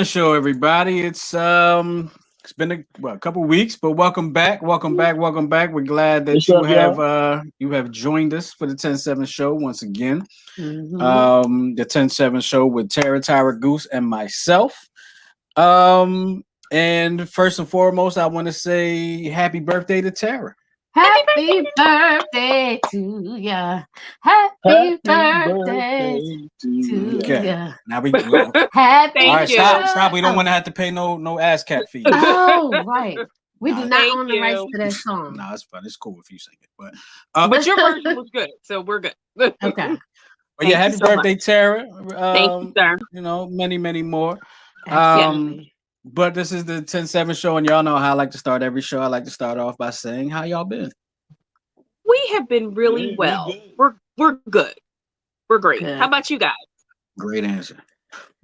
Show, everybody. It's been a couple weeks, but welcome back, welcome back, welcome back. We're glad that What's up, y'all? you have joined us for the 10-7 show once again. Mhm. The 10-7 show with Tara, Tyra Goose, and myself. And first and foremost, I want to say happy birthday to Tara. Happy birthday to ya. Happy birthday to Okay. ya. Now we Happy all right. you. Stop. We don't want to have to pay no ASCAP fees. Oh, right. We do Nah, not thank own the rights you. to that song. No, it's fun. It's cool if you sing it, but But your version was good, so we're good. Okay. But Thank yeah, you happy so birthday, Tara. Thank you, sir. Many, many more. Absolutely. But this is the 10-7 show, and y'all know how I like to start every show. I like to start off by saying, how y'all been? We have been really well. We're good. We're great. Good. How about you guys? Great answer.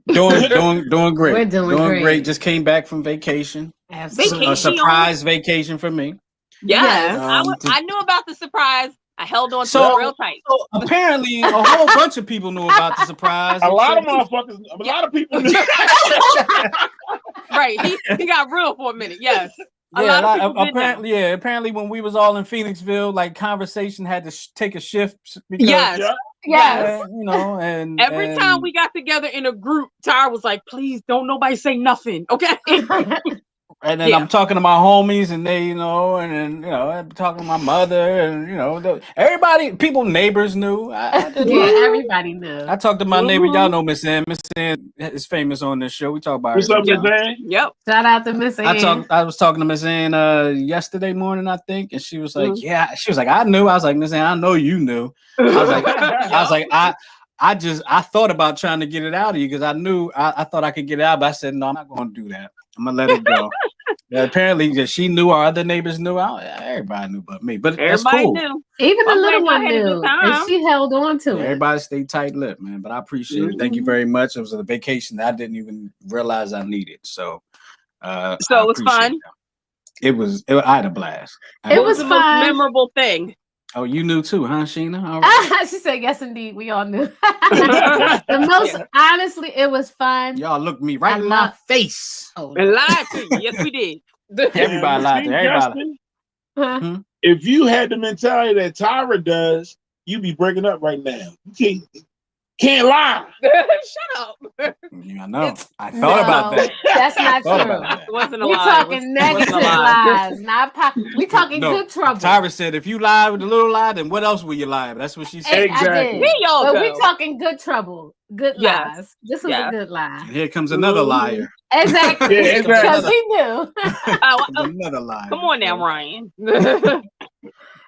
Doing great. We're doing great. Just came back from vacation. Absolutely. A surprise vacation for me. Yes. Yes. I knew about the surprise. I held on to So- it real tight. So apparently, a whole bunch of people knew about the surprise. A lot of except- motherfuckers, a lot of people. Right. He got real for a minute. Yes. A Yeah, lot of people did apparently, apparently, when we was all in Phoenixville, like conversation had to take a shift because Yes. Yeah. Yes. and Every time we got together in a group, Tyra was like, please don't nobody say nothing. Okay. and then Yeah. I'm talking to my homies, and they, and then I'm talking to my mother, and everybody, people, neighbors knew. I did Yeah, my- everybody knew. I talked to my neighbor. Y'all know Miss Ann. Miss Ann is famous on this show. We talk about What's her up, Miss sometimes. Ann? Yep. Shout out to Miss Ann. I was talking to Miss Ann yesterday morning, I think, and she was like, Mhm. "Yeah." She was like, "I knew." I was like, "Miss Ann, I know you knew." I was like, I thought about trying to get it out of you because I knew I thought I could get it out, but I said, no, I'm not going to do that. I'm gonna let it go. Yeah, apparently, she knew. Our other neighbors knew. Everybody knew but me. But that's Everybody cool. knew. Even the I'm little glad one y'all had a good knew. And time. she held on to Yeah, it. everybody stayed tight-lipped, man. But I appreciate it. Thank you very much. It was a vacation that I didn't even realize I needed. So, So I it was appreciate fun. that. I had a blast. It What was was the most fun. memorable thing? Oh, you knew too, huh, Sheena? All right. She said, yes, indeed. We all knew. The most, honestly, it was fun. Y'all looked me right in my face. Oh, And lied to you. Yes, we did. Everybody lied to everybody. Justin, huh? if you had the mentality that Tyra does, you'd be breaking up right now. You can't lie. Shut up. I know. I thought about No, that. That's not Thought true. about that. It wasn't a We lie. talking It wasn't negative a lie. lies, not we talking No, good trouble. Tyra said, if you lie with a little lie, then what else will you lie? That's what she said. Hey, Exactly. I did. Here y'all But go. we talking good trouble, good Yes. lies. This was Yes. a good lie. And here comes another liar. Exactly. Yeah, exactly. Because he knew. Oh, Another liar. come on now, Ryan.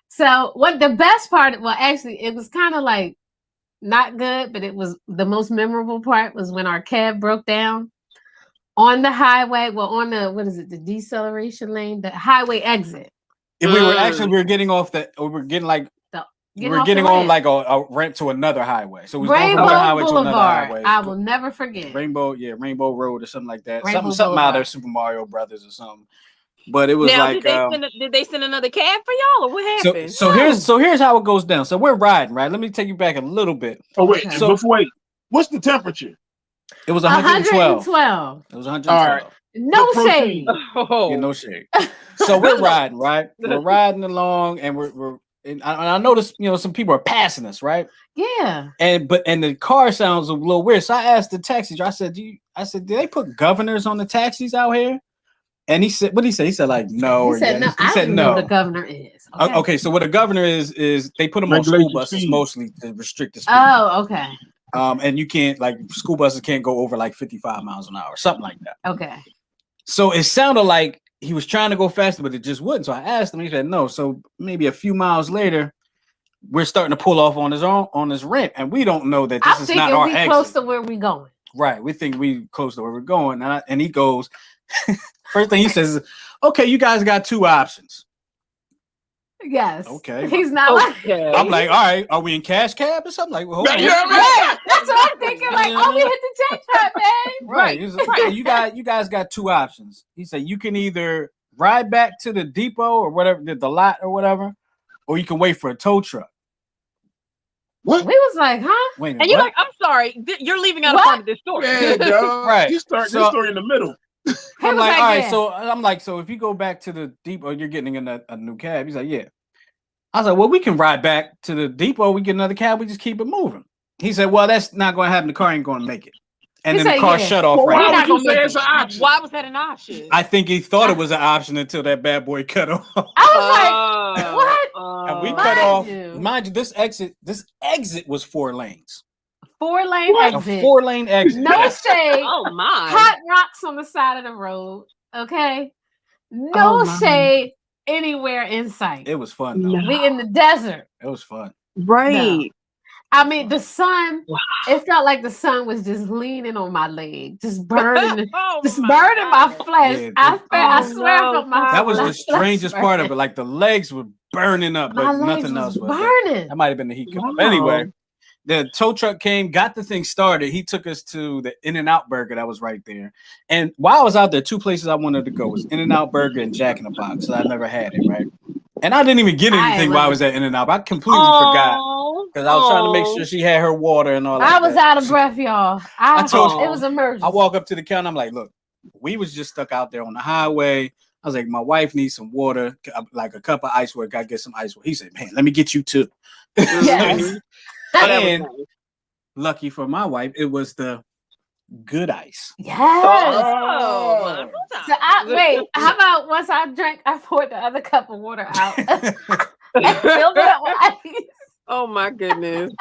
So what the best part, well, actually, it was kind of like not good, but it was the most memorable part was when our cab broke down on the highway. Well, on the deceleration lane, the highway exit. If we were getting off we were getting like we were off the getting on ramp. like a ramp to another highway. So we was going from Rainbow one highway to another Boulevard. highway. I will never forget. Rainbow Road or something like that. Rainbow Something out Boulevard. of Super Mario Brothers or something. But it was Now, like did they send another cab for y'all, or what happened? so here's how it goes down. So we're riding, right? Let me take you back a little bit. Oh wait, Okay. So- wait. What's the temperature? It was 112. 112. It was 112. All right. No The shade. protein. Oh. Yeah, no shade. So we're riding, right? We're riding along, and and I noticed, some people are passing us, right? Yeah. And the car sounds a little weird. So I asked the taxi driver, I said, do they put governors on the taxis out here? And he said, what did he say? He said, like, no. He said no. He I said don't know no. what a governor is. Okay, so what a governor is they put them on school Regulate the buses speed. mostly to restrict the speed. Oh, okay. And you can't, like, school buses can't go over like 55 miles an hour, something like that. Okay. So it sounded like he was trying to go faster, but it just wouldn't. So I asked him. He said no. So maybe a few miles later, we're starting to pull off on his ramp, and we don't know that this I'm is not thinking our we exit. close to where we going. Right? We think we close to where we're going, and he goes. First thing he says is, "Okay, you guys got two options." Yes. Okay. He's not like. Okay. I'm like, all right, are we in cash cab or something? Like, well, hold on. You know what I Yeah, that's what I'm thinking. Like, oh, we hit the jackpot, man. Right. He was like, okay, you guys got two options. He said you can either ride back to the depot or whatever, the lot or whatever, or you can wait for a tow truck. What? We was like, huh? Wait a minute, And you're what? like, I'm sorry, you're leaving out a What? part of this story. Yeah, dog. Right. You start So- this story in the middle. He I'm was like, all right, yeah. so I'm like, so if you go back to the depot, you're getting in a new cab. He's like, yeah. I was like, well, we can ride back to the depot. We get another cab. We just keep it moving. He said, well, that's not going to happen. The car ain't going to make it. And He then the said, car yeah. shut off Well, right why We're now. not would you gonna say make it's an option? Why was that an option? I think he thought it was an option until that bad boy cut off. I was like, what? And we Oh. cut Mind off. you. Mind you, this exit was 4 lanes. 4-lane A exit. 4-lane exit. No shade. Oh my. Hot rocks on the side of the road. Okay. No Oh, my. shade anywhere in sight. It was fun though. No. We in the desert. It was fun. Right. I mean, the sun. Wow. It felt like the sun was just leaning on my leg, just burning, Oh just my burning my God. flesh. Yeah, I oh, swear, I no, felt my. That was my the flesh strangest part of burning. it. Like the legs were burning up, My but legs nothing else was was. burning. That might have been the heat coming up. Wow. Anyway, the tow truck came, got the thing started. He took us to the In-N-Out Burger that was right there. And while I was out there, 2 places I wanted to go was In-N-Out Burger and Jack in the Box. So I never had it, right? And I didn't even get anything while I was at In-N-Out. I completely forgot because I was trying to make sure she had her water and all that. I was out of breath, y'all. I told you. It was emergency. I walk up to the counter. I'm like, look, we was just stuck out there on the highway. I was like, my wife needs some water, like a cup of ice water. Gotta get some ice water. He said, man, let me get you two. Yes. And lucky for my wife, it was the good ice. Yes. Oh, So wait, how about once I drank, I poured the other cup of water out and filled it up with ice. oh my goodness.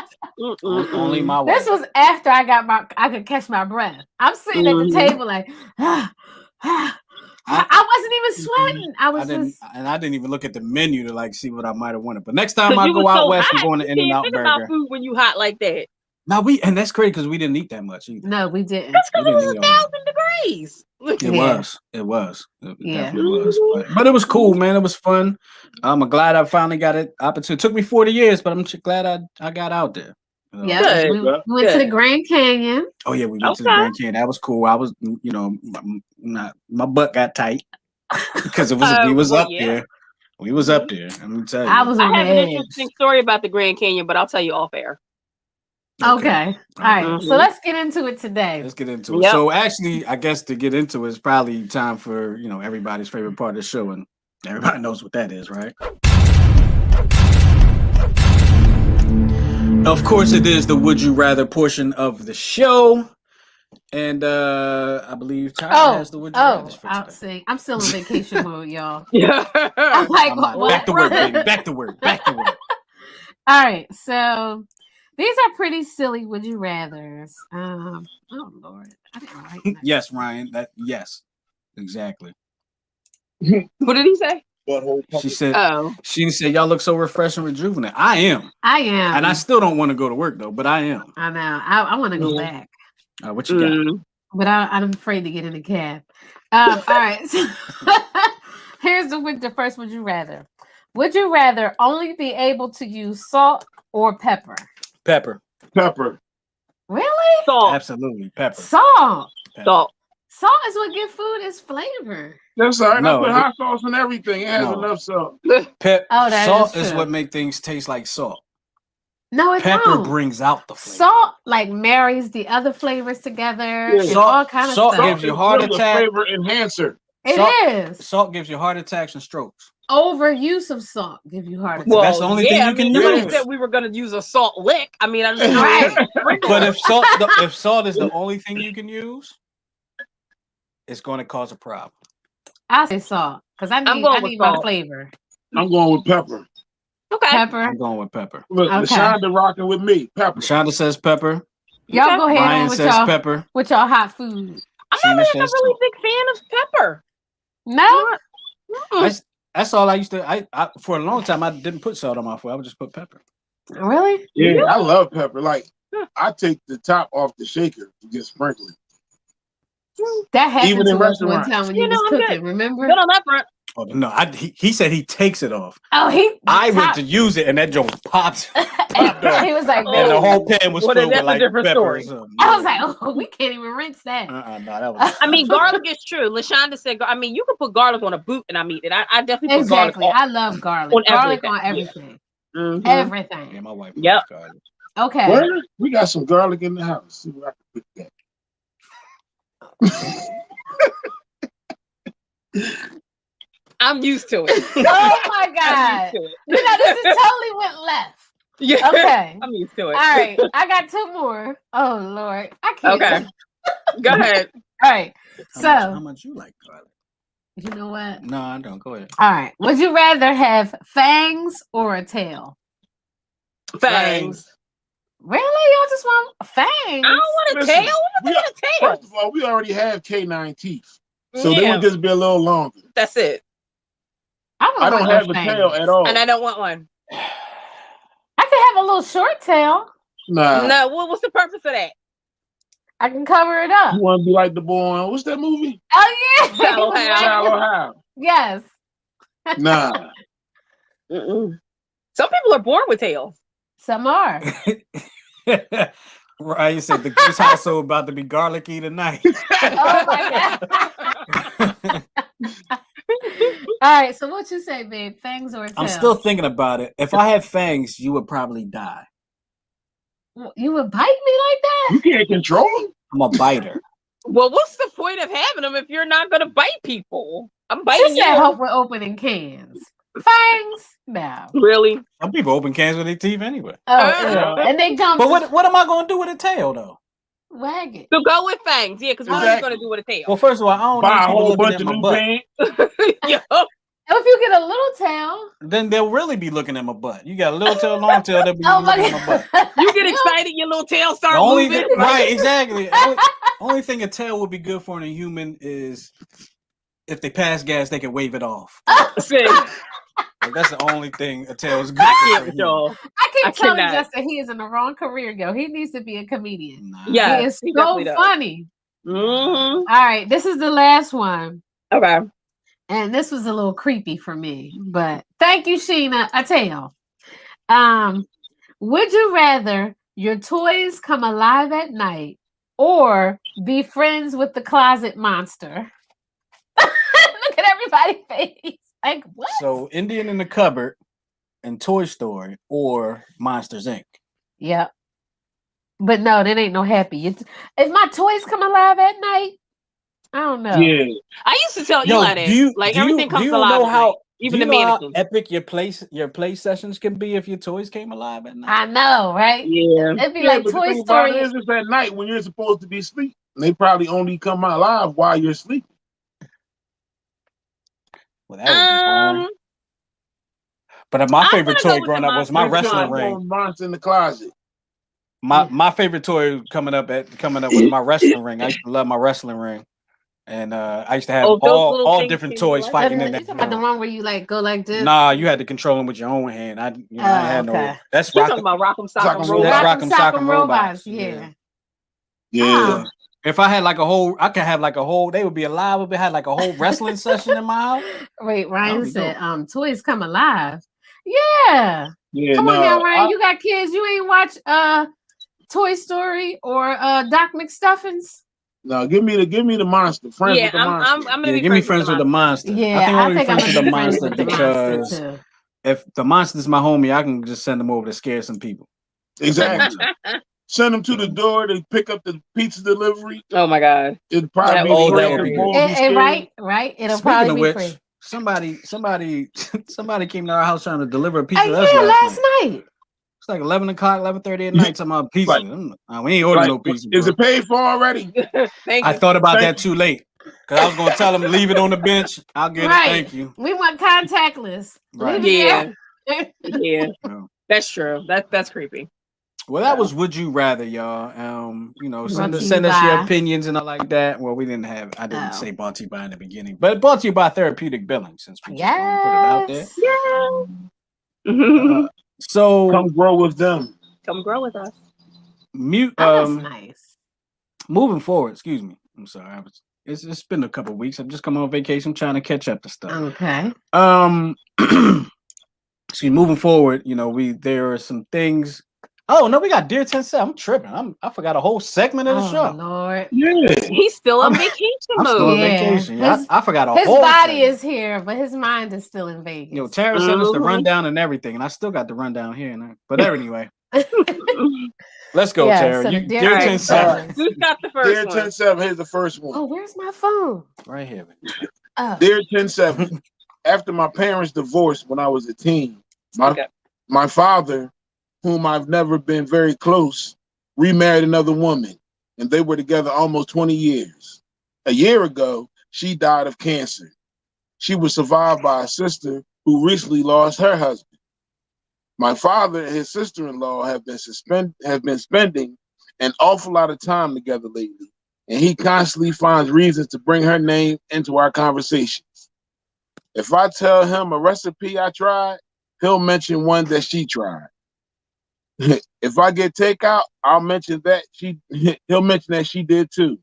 Only my wife. This was after I could catch my breath. I'm sitting at the table like, I wasn't even sweating. I didn't even look at the menu to like see what I might have wanted. But next time 'Cause I you go was out so west, I'm hot. going to You can't In-N-Out think about Burger. food when you hot like that. Now and that's crazy because we didn't eat that much either. No, we didn't. That's because We it was didn't eat all 1,000 degrees. It Yeah. was. It was. It Yeah. definitely was. But it was cool, man. It was fun. I'm glad I finally got it opportunity. It took me 40 years, but I'm glad I got out there. You know? Yeah, Good. we went to the Grand Canyon. Oh yeah, we went to the Okay. Grand Canyon. That was cool. I was, my butt got tight because we was well, up yeah. there. We was up there. Let me tell you. I was I on have the an edge. interesting story about the Grand Canyon, but I'll tell you off air. Okay. All right. Mhm. So let's get into it today. Let's get into it. Yep. So actually, I guess to get into it, it's probably time for everybody's favorite part of the show, and everybody knows what that is, right? Of course, it is the Would You Rather portion of the show, and I believe Tyler has the Would You Rather for I'll today. see. I'm still in vacation mode, y'all. Yeah. I'm like, I'm not- what? back to work, baby. Back to work. Back to work. All right. So these are pretty silly would you rathers. Oh Lord. I didn't write that. Yes, Ryan. Yes, exactly. What did he say? Butthole She said. Oh. She said, "Y'all look so refreshing, rejuvenate." I am, I am. and I still don't want to go to work though, but I am. I know. I want to go Yeah. back. What you got? Mm. But I'm afraid to get in the cab. All right. So here's the first would you rather. Would you rather only be able to use salt or pepper? Pepper. Pepper. Really? Salt. Absolutely, pepper. Salt. Pepper. Salt. Salt is what gives food its flavor. That's all right. No, I put it- hot sauce and everything. It has No. enough salt. Oh, that Salt is is true. what make things taste like salt. No, it Pepper don't. brings out the flavor. Salt like marries the other flavors together. Yeah. And Salt- all kind of salt stuff. gives you heart It's a attack. flavor enhancer. It salt- is. Salt gives you heart attacks and strokes. Overuse of salt give you heart Well, attacks. that's the only thing you can nobody use. said we were going to use a salt lick. I mean, I just Right. But if salt is the only thing you can use, it's going to cause a problem. I say salt because I I'm need going with my salt. flavor. I'm going with pepper. Okay. Pepper. I'm going with pepper. Look, Okay. LaShonda rocking with me. Pepper. Shonda says pepper. Y'all Okay. go ahead Ryan on with says y'all pepper. with y'all hot food. I'm Sheena not really a says really salt. big fan of pepper. No, That's all I used to. I for a long time I didn't put salt on my food. I would just put pepper. really? Yeah, I love pepper. Like, I take the top off the shaker to get sprinkled. That happened Even to in us one restaurants. time when You you was know, I'm cooking. good. Remember? Good on that front. Oh no! He said he takes it off. Oh, I went to use it and that joint popped. popped off. he was like, And the "Babe." whole pan was Well, then filled with that's a like different pepper story. or something. I was like, oh, we can't even rinse that. no, that was. I mean, garlic is true. LaShonda said, I mean, you can put garlic on a boot and I'm eating it. I definitely put Exactly. garlic I love garlic. on Garlic everything. on everything. on. Mhm. Yeah, Everything. my wife. Yep. loves garlic. Okay. Where? We got some garlic in the house. See where I can put that. I'm used to it. Oh my I'm God. used to it. You know, this is totally went left. Yeah. Okay. I'm used to it. All right. I got two more. Oh Lord. I can't. Okay. Go ahead. All right. How much you like garlic? You know what? No, I don't. Go ahead. All right. Would you rather have fangs or a tail? Fangs. Really? Y'all just want fangs? I don't want a tail. I want a tail. First of all, we already have canine teeth. So they Yeah. would just be a little longer. That's it. I don't have a tail at all. And I don't want one. I could have a little short tail. Nah. No, what's the purpose of that? I can cover it up. You want to be like the boy on, what's that movie? Oh yeah. Shallow How. Yes. Nah. Mm-mm. Some people are born with tails. Some are. Ryan said the Goose household about to be garlicky tonight. Oh my God. All right, so what you say, babe? Fangs or tail? I'm still thinking about it. If I had fangs, you would probably die. You would bite me like that? You can't control them. I'm a biter. Well, what's the point of having them if you're not going to bite people? I'm biting She said you. hope we're opening cans. Fangs? No. Really? Some people open cans with their teeth anyway. Oh, ew. And they gum. But what am I going to do with a tail, though? Wag it. So go with fangs. Yeah, because what are you going to do with a tail? Well, first of all, I don't Buy a need people whole looking bunch at of my new butt. pants. Yo. If you get a little tail. Then they'll really be looking at my butt. You got a little tail, long tail, they'll be Oh looking my at my butt. You get excited, your little tail start The only moving. right, exactly. Only thing a tail would be good for in a human is if they pass gas, they can wave it off. See, Like, that's the only thing a tail is good I for. can't with y'all. I keep telling cannot. Justin he is in the wrong career, yo. He needs to be a comedian. Nah. Yeah, He is he so definitely does. funny. Mm-hmm. All right, this is the last one. Okay. And this was a little creepy for me, but thank you, Sheena. A tail. Would you rather your toys come alive at night or be friends with the closet monster? Look at everybody's face. Like what? So Indian in the Cupboard and Toy Story or Monsters Inc. Yep. But no, that ain't no happy. If my toys come alive at night, I don't know. Yeah. I used to tell Yo, Eli that. do you Everything comes know alive. how even do the you know how mannequins. epic your play sessions can be if your toys came alive at night? I know, right? Yeah. It'd be Yeah, like but the Toy thing about Story. it is it's at night when you're supposed to be asleep. They probably only come out live while you're sleeping. Well, that would be boring. But my favorite toy growing up was my wrestling ring. Monster in the closet. My favorite toy coming up was my wrestling ring. I used to love my wrestling ring. And I used to have all different toys fighting in You that. talking about the one where you like go like this? Nah, you had to control them with your own hand. I had no. That's talking about Rock'em Sock'em Robots. That's Rock'em Sock'em Robots. Yeah. Yeah. If I had like a whole, I could have like a whole. They would be alive. If it had like a whole wrestling session in my house. Wait, Ryan said, toys come alive. Yeah. Yeah. Come on now, Ryan. You got kids. You ain't watch Toy Story or Doc McStuffins? No, give me the monster. Friends with the monster. I'm gonna be give me friends with the monster. Yeah, I think I'm gonna be friends with the friends monster with the because monster too. if the monster's my homie, I can just send them over to scare some people. Exactly. Send them to the door to pick up the pizza delivery. Oh my god. It'd probably right. It'll Speaking probably of be which, free. somebody came to our house trying to deliver a pizza. Last night. It's like 11 o'clock, 11:30 at night. Talking about pizza. We ain't ordering no pizza. Is it paid for already? I thought about that too late because I was going to tell them leave it on the bench. I'll get it. Thank you. We want contactless. Right. Yeah. Yeah. That's true. That's creepy. Well, that was Would You Rather, y'all. Send us your opinions and all like that. Well, we didn't have. I didn't say brought to you by in the beginning, but brought to you by Therapeutic Billing since we just put it out there. Yeah. So come grow with them. Come grow with us. That's nice. Moving forward, excuse me. I'm sorry. It's been a couple of weeks. I'm just coming on vacation, trying to catch up to stuff. Okay. See, moving forward, there are some things. Oh no, we got Dear 10 I'm tripping. I forgot a whole segment of the show. Lord. Yeah. He's still on vacation mode. Still on vacation. I forgot a whole. His body is here, but his mind is still in Vegas. Tara sent us the rundown and everything, and I still got the rundown here. But anyway, Let's go, Yeah, Tara. so the You Dear Dear 10-7. 10-7. Who's got the Dear first one? 10-7, here's the first one. Oh, where's my phone? Right here. Oh. Dear 10-7, after my parents divorced when I was a teen, my father, whom I've never been very close, remarried another woman, and they were together almost 20 years. A year ago, she died of cancer. She was survived by a sister who recently lost her husband. My father and his sister-in-law have been spending an awful lot of time together lately, and he constantly finds reasons to bring her name into our conversations. If I tell him a recipe I tried, he'll mention one that she tried. If I get takeout, I'll mention that he'll mention that she did too.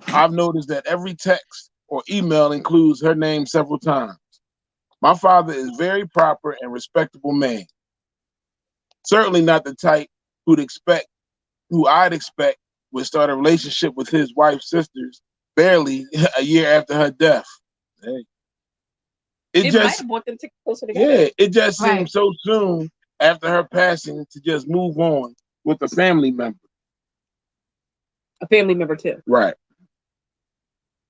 I've noticed that every text or email includes her name several times. My father is a very proper and respectable man. Certainly not the type who I'd expect would start a relationship with his wife's sisters barely a year after her death. Hey. It might have brought them closer together. Yeah, it just seems so soon after her passing to just move on with a family member. A family member too. Right.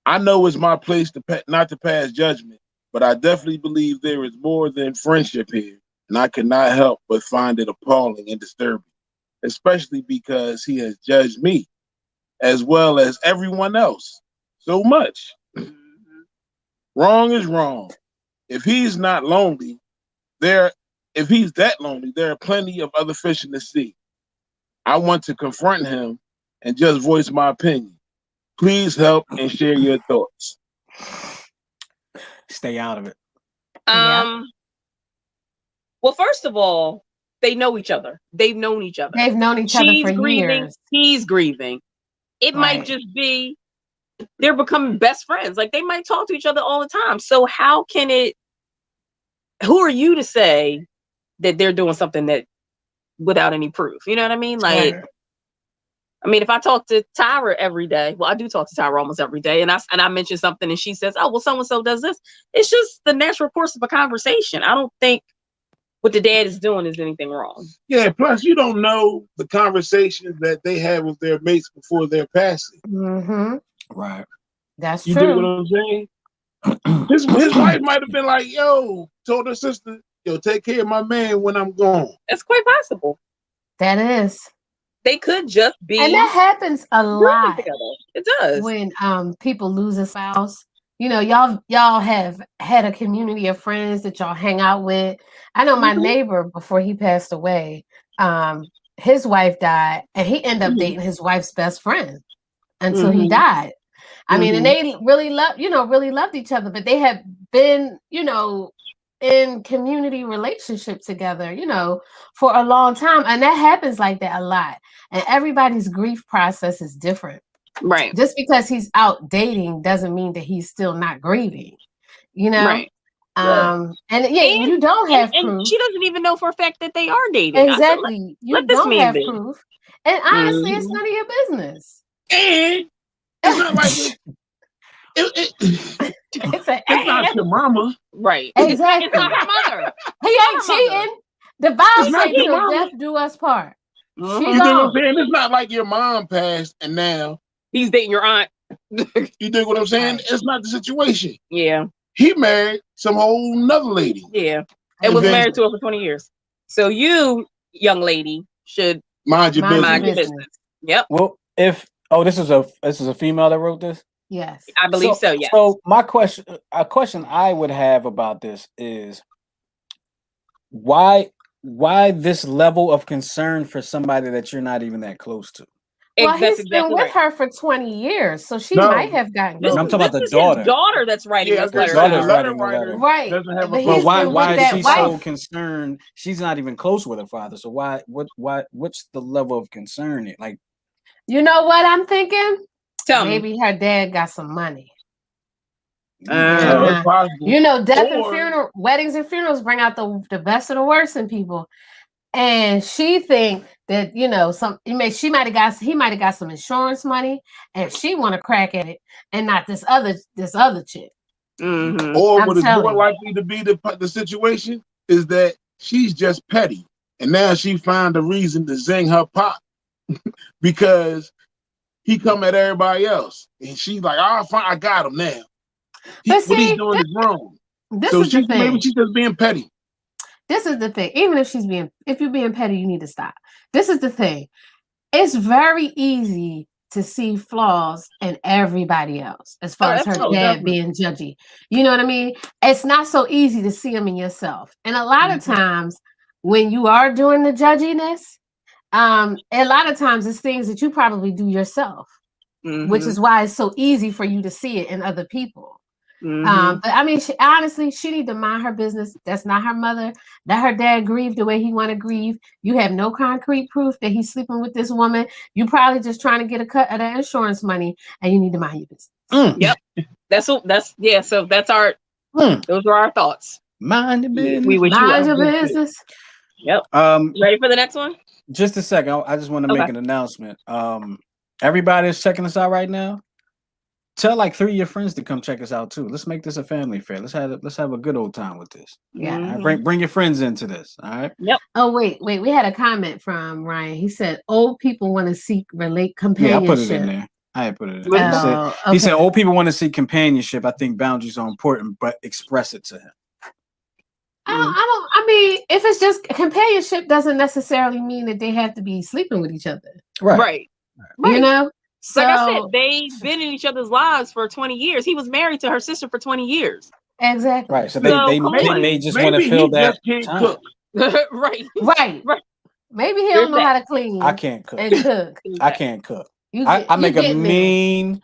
I know it's my place not to pass judgment, but I definitely believe there is more than friendship here, and I cannot help but find it appalling and disturbing, especially because he has judged me, as well as everyone else, so much. Wrong is wrong. If he's not lonely, if he's that lonely, there are plenty of other fish in the sea. I want to confront him and just voice my opinion. Please help and share your thoughts. Stay out of it. Well, first of all, they know each other. They've known each other. They've known each other for grieving, years. He's grieving. It might just be they're becoming best friends. Like they might talk to each other all the time. So how can it? Who are you to say that they're doing something that without any proof? You know what I mean? Like, I mean, if I talk to Tyra every day, well, I do talk to Tyra almost every day, and I mention something, and she says, "Oh, well, so and so does this." It's just the natural course of a conversation. I don't think what the dad is doing is anything wrong. Yeah. Plus, you don't know the conversations that they have with their mates before their passing. Mm-hmm. Right. That's you true. You dig what I'm saying? His wife might have been like, "Yo," told her sister, "Yo, take care of my man when I'm gone." That's quite possible. That is. They could just be, and that happens a lot. Together. It does when people lose a spouse. You know, y'all have had a community of friends that y'all hang out with. I know my neighbor before he passed away. His wife died, and he ended up dating his wife's best friend until he died. I mean, and they really loved each other, but they had been, in community relationship together, for a long time. And that happens like that a lot. And everybody's grief process is different. Right. Just because he's out dating doesn't mean that he's still not grieving, Right. And you don't have proof. And she doesn't even know for a fact that they are dating. Exactly. You don't have proof. And honestly, it's none of your business. And it's not like it's not your mama. Right. Exactly. It's not her mother. He ain't cheating. The Bible says till death do us part. You know what I'm saying? It's not like your mom passed and now he's dating your aunt. You dig what I'm saying? Right. It's not the situation. Yeah. He married some whole nother lady. Yeah. And was married to her for 20 years. So you, young lady, should mind your business. Yep. Well, this is a female that wrote this? Yes. I believe so, yes. So a question I would have about this is why this level of concern for somebody that you're not even that close to? Well, he's been with her for 20 years, so she might have gotten. I'm talking about the daughter. His daughter that's writing this letter. Right. But why is she so concerned? She's not even close with her father. So what's the level of concern? Like, you know what I'm thinking? Maybe her dad got some money. Death and weddings and funerals bring out the best of the worst in people. And she think that he might have got some insurance money, and she want to crack at it, and not this other chick. Or what is more likely to be the situation is that she's just petty And now she found a reason to zing her pop because he come at everybody else. And she's like, oh, fine, I got him now. What he's doing is wrong. So maybe she's just being petty. This is the thing. Even if you're being petty, you need to stop. This is the thing. It's very easy to see flaws in everybody else as far as her dad being judgy. You know what I mean? It's not so easy to see them in yourself. And a lot of times when you are doing the judginess, a lot of times it's things that you probably do yourself, which is why it's so easy for you to see it in other people. But I mean, she need to mind her business. That's not her mother. Let her dad grieve the way he want to grieve. You have no concrete proof that he's sleeping with this woman. You probably just trying to get a cut of that insurance money, and you need to mind your business. Yep, So that's our. Those are our thoughts. Mind your business. We wish mind your business. Yep. Ready for the next one? Just a second. I just want to make an announcement. Everybody is checking us out right now. Tell like 3 of your friends to come check us out too. Let's make this a family affair. Let's have a good old time with this. Yeah. Right, bring your friends into this. All right. Yep. Oh wait. We had a comment from Ryan. He said old people want to seek companionship. Yeah, I put it in there. I had put it in there. He said old people want to seek companionship. I think boundaries are important, but express it to him. I mean, if it's just companionship, doesn't necessarily mean that they have to be sleeping with each other. Right. You know. So, like I said, they've been in each other's lives for 20 years. He was married to her sister for 20 years. Exactly. Right. So they just want to fill that time. Right. Maybe he don't know how to clean. I can't cook. And cook. I can't cook. I make a mean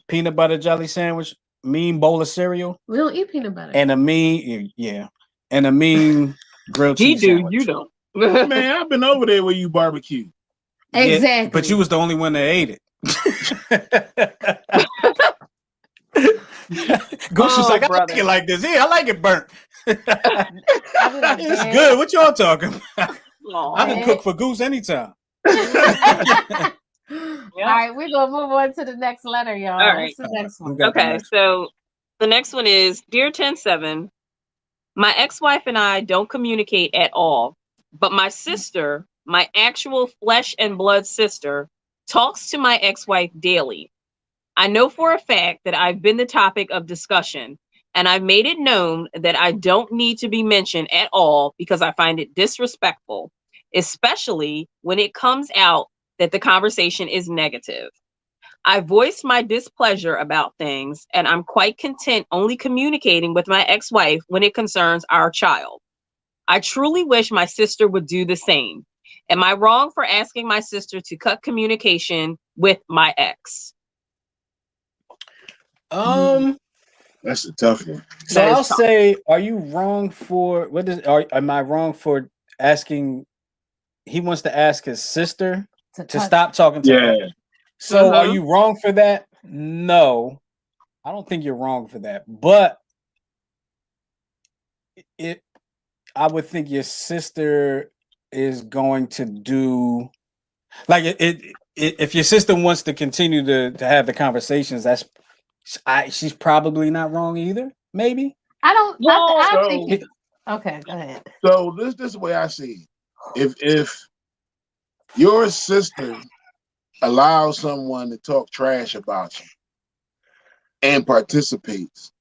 peanut butter jelly sandwich, mean bowl of cereal. We don't eat peanut butter. And a mean grilled cheese sandwich. You don't. Man, I've been over there where you barbecue. Exactly. Yeah, but you was the only one that ate it. Goose was like, I like it like this. Yeah, I like it burnt. It's good. What y'all talking about? I can cook for Goose anytime. All right, we're gonna move on to the next letter, y'all. All right. What's the next one? Okay, so the next one is Dear 10-7. My ex-wife and I don't communicate at all, but my sister, my actual flesh and blood sister, talks to my ex-wife daily. I know for a fact that I've been the topic of discussion, and I've made it known that I don't need to be mentioned at all because I find it disrespectful, especially when it comes out that the conversation is negative. I voiced my displeasure about things, and I'm quite content only communicating with my ex-wife when it concerns our child. I truly wish my sister would do the same. Am I wrong for asking my sister to cut communication with my ex? That's a tough one. So I'll say, are you wrong for am I wrong for asking? He wants to ask his sister to stop talking to her. So are you wrong for that? No, I don't think you're wrong for that. But I would think your sister is going to do like if your sister wants to continue to have the conversations, she's probably not wrong either. Maybe I think. Okay, go ahead. So this is the way I see it. If your sister allows someone to talk trash about you and participates,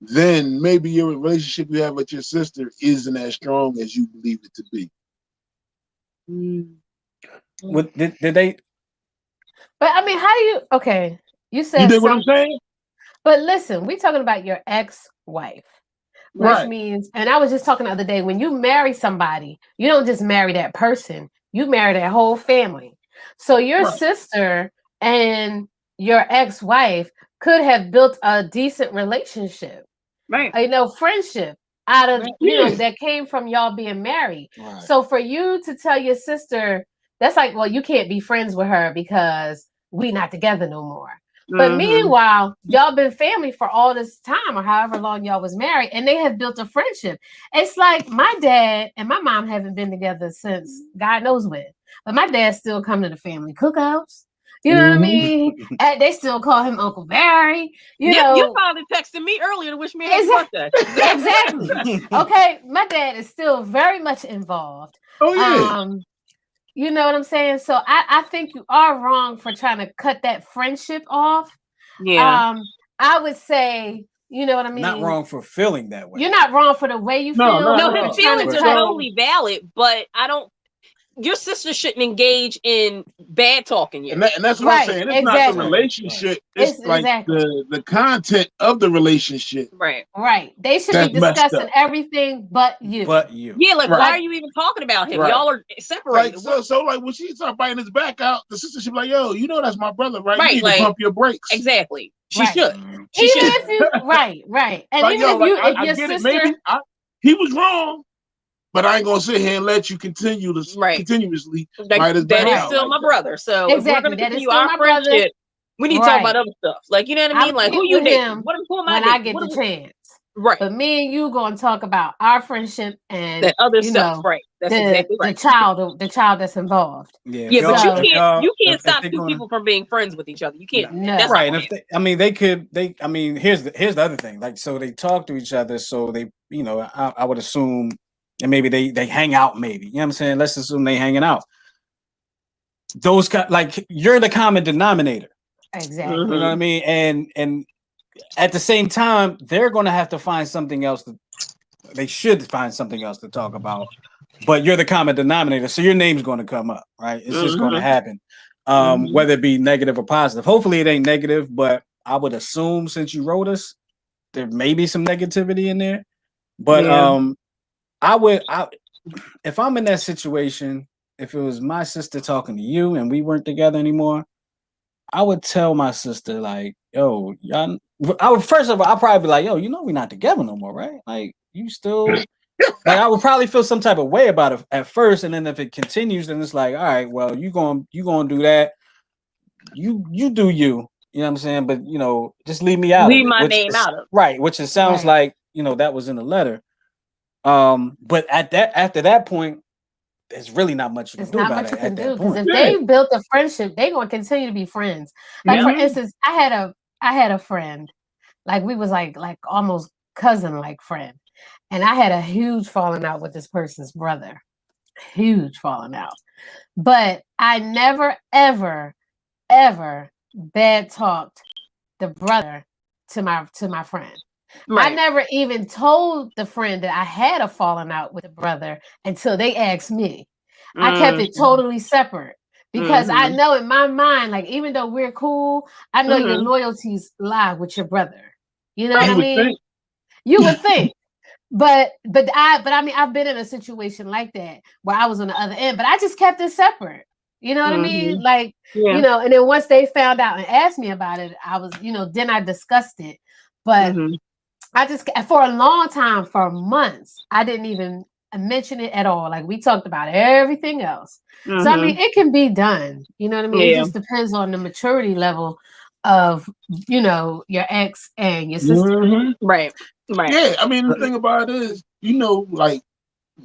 then maybe your relationship you have with your sister isn't as strong as you believe it to be. Did they? But I mean, how do you? Okay, you said you did what I'm saying. But listen, we're talking about your ex-wife, which means, and I was just talking the other day, when you marry somebody, you don't just marry that person; you marry their whole family. So your sister and your ex-wife could have built a decent relationship, friendship out of that came from y'all being married. Right. So for you to tell your sister, that's like, well, you can't be friends with her because we not together no more. But meanwhile, y'all been family for all this time or however long y'all was married, and they have built a friendship. It's like my dad and my mom haven't been together since God knows when. But my dad still come to the family cookouts. You know what I mean? And they still call him Uncle Barry. You know, your father texted me earlier to wish me happy birthday. Exactly. Okay, my dad is still very much involved. Oh yeah. You know what I'm saying? So I think you are wrong for trying to cut that friendship off. Yeah. I would say, you know what I mean? Not wrong for feeling that way. You're not wrong for the way you feel. No, his feelings are totally valid, but your sister shouldn't engage in bad talking you. And that's what I'm saying. It's not the relationship. It's like the content of the relationship. Right. They should be discussing everything but you. Yeah, like why are you even talking about him? Y'all are separated. Like, so like when she started biting his back out, the sister should be like, yo, you know that's my brother, right? You need like, to pump your brakes. Exactly. She should. She should. If you, right. And like, even if your sister, maybe he was wrong. But I ain't gonna sit here and let you continuously bite his back That is out still my brother. So if we're gonna continue our friendship, we need to talk about other stuff. Like, you know what I mean? Like, who you dating? Who am I dating? When I get the chance. Right. But me and you gonna talk about our friendship and that other stuff. Right. That's exactly right. The child that's involved. Yeah, but you can't stop two people from being friends with each other. You can't. No. That's right. And here's the other thing. Like, so they talk to each other. So they, you know, I would assume. And maybe they hang out, maybe. You know what I'm saying? Let's assume they hanging out. Those like you're the common denominator. Exactly. You know what I mean? And at the same time, they're gonna have to find something else they should find something else to talk about. But you're the common denominator, so your name's gonna come up, right? It's just gonna happen. Whether it be negative or positive. Hopefully it ain't negative, but I would assume since you wrote us, there may be some negativity in there. But if I'm in that situation, if it was my sister talking to you and we weren't together anymore, I would tell my sister, like, yo, y'all, first of all, I'll probably be like, yo, you know, we're not together no more, right? Like, you still, like, I would probably feel some type of way about it at first. And then if it continues, then it's like, all right, well, you gonna do that. You do you. You know what I'm saying? But, you know, just leave me out. Leave my name out of it. Right. Which it sounds like, you know, that was in the letter. But after that point, there's really not much you can do about it at that point. Because if they built a friendship, they're gonna continue to be friends. Like for instance, I had a friend, like we was like almost cousin like friend, and I had a huge falling out with this person's brother, huge falling out. But I never ever bad talked the brother to my friend. Right. I never even told the friend that I had a falling out with the brother until they asked me. I kept it totally separate because I know in my mind, like, even though we're cool, I know your loyalties lie with your brother. You know what I mean? You would think. But I mean, I've been in a situation like that where I was on the other end, but I just kept it separate. You know what I mean? Like, you know, and then once they found out and asked me about it, I was, you know, then I discussed it. But I just, for a long time, for months, I didn't even mention it at all. Like, we talked about everything else. So, I mean, it can be done. You know what I mean? It just depends on the maturity level of, you know, your ex and your sister. Right. Yeah, I mean, the thing about it is, you know, like,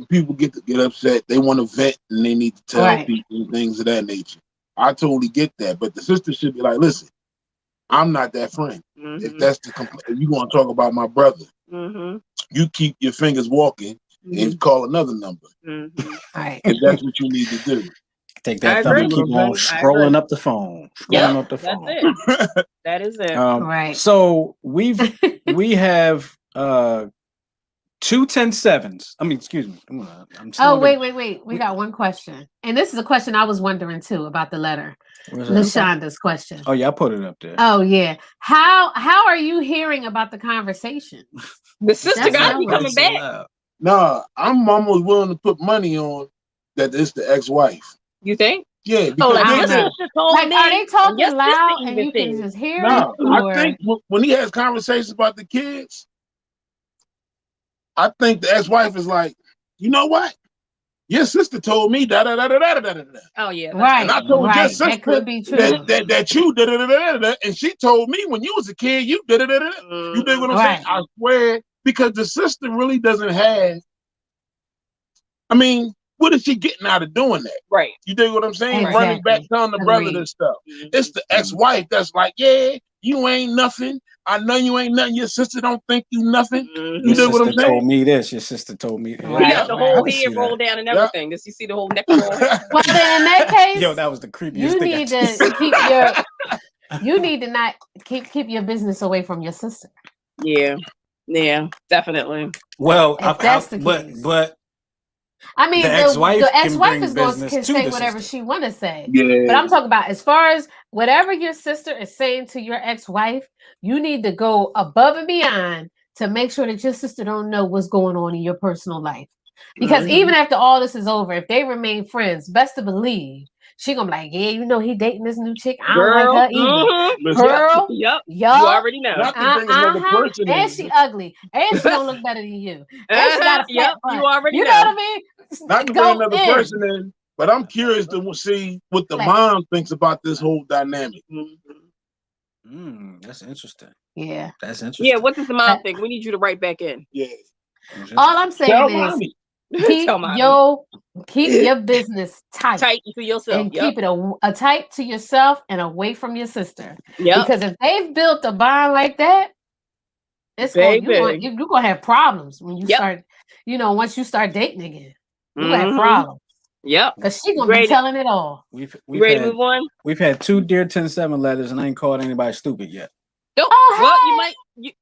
people get upset, they want to vent, and they need to tell people things of that nature. I totally get that. But the sister should be like, listen, I'm not that friend. If that's if you want to talk about my brother, you keep your fingers walking and call another number. Right. If that's what you need to do. Take that thumb and keep on scrolling up the phone. Up the phone. That's it. That is it. Right. So we have 2 10-7s. I mean, excuse me. Wait. We got one question. And this is a question I was wondering too about the letter. LaShonda's question. Oh yeah, I put it up there. Oh yeah. How are you hearing about the conversation? The sister got to be coming back. Nah, I'm almost willing to put money on that it's the ex-wife. You think? Yeah. Like, are they talking loud and you can just hear it? I think when he has conversations about the kids, I think the ex-wife is like, you know what? Your sister told me da da da da da da da. Oh yeah, right. And I told your sister that could be true. That you da da da da da, and she told me when you was a kid you da da da da. You dig what I'm saying? I swear, because the sister really doesn't have. I mean, what is she getting out of doing that? Right. You dig what I'm saying? Exactly. Running back telling the brother this stuff. It's the ex-wife that's like, yeah, you ain't nothing. I know you ain't nothing. Your sister don't think you nothing. You dig what I'm saying? Told me this. Your sister told me. He got the whole head rolled down and everything. Does you see the whole neck roll? Well, then in that case, yo, that was the creepiest you thing. need to keep your. You need to not keep your business away from your sister. Yeah, definitely. Well, if that's the case. but I mean, the ex-wife is going to say whatever she want to say. Yeah. But I'm talking about as far as whatever your sister is saying to your ex-wife, you need to go above and beyond to make sure that your sister don't know what's going on in your personal life. Because even after all this is over, if they remain friends, best to believe she gonna be like, yeah, you know, he dating this new chick. I don't like her either. Girl, yep. You already know. Not to bring another person and in. she ugly, and she don't look better than you. And she got a fat butt. You already know what I mean? Not to bring another person in, but I'm curious to see what the mom thinks about this whole dynamic. That's interesting. Yeah, that's interesting. Yeah, what does the mom think? We need you to write back in. Yeah. All I'm saying is keep your business tight to yourself, and keep it a tight to yourself and away from your sister. Yeah, because if they've built a bond like that, it's you're gonna have problems when you start. You know, once you start dating again, you're gonna have problems. Yep, because she gonna be telling it all. We've ready to move on. We've had 2 Dear 10-7 letters, and I ain't called anybody stupid yet. Nope. Well, you might.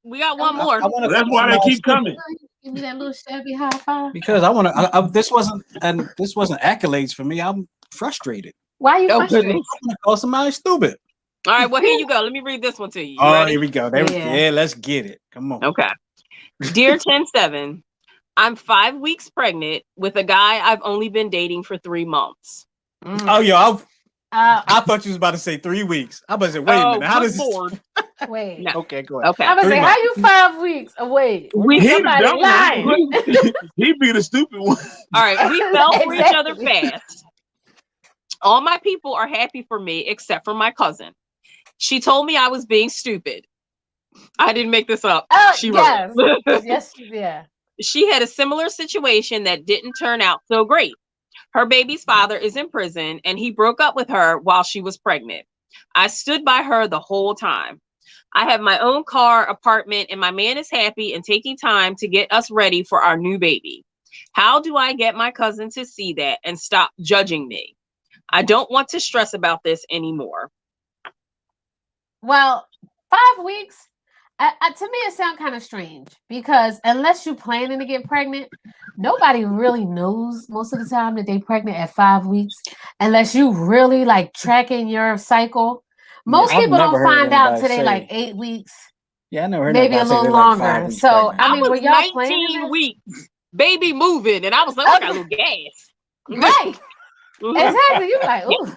We got one more. That's why they keep coming. Give me that little shabby high five. Because I want to. This wasn't accolades for me. I'm frustrated. Why are you frustrated? I want to call somebody stupid. All right. Well, here you go. Let me read this one to you. Ready? Here we go. Yeah, let's get it. Come on. Okay. Dear 10-7, I'm 5 weeks pregnant with a guy I've only been dating for 3 months. Oh, yo, I thought you was about to say 3 weeks. I was about to say, wait a minute. How does this? Wait. No. Okay, go ahead. Okay. I was saying, how you 5 weeks away? Somebody lying. He'd be the stupid one. All right. We fell for each other fast. All my people are happy for me except for my cousin. She told me I was being stupid. I didn't make this up. She wrote. Yes, yeah. She had a similar situation that didn't turn out so great. Her baby's father is in prison and he broke up with her while she was pregnant. I stood by her the whole time. I have my own car, apartment, and my man is happy and taking time to get us ready for our new baby. How do I get my cousin to see that and stop judging me? I don't want to stress about this anymore. Well, 5 weeks, to me, it sounds kind of strange because unless you're planning to get pregnant, nobody really knows most of the time that they're pregnant at 5 weeks, unless you really like tracking your cycle. Most people don't find out until they like 8 weeks. Yeah, I never heard maybe a little longer. So I mean, were y'all 19 weeks, baby moving, and I was like, I got a little gas. Right. Exactly. You're like, ooh,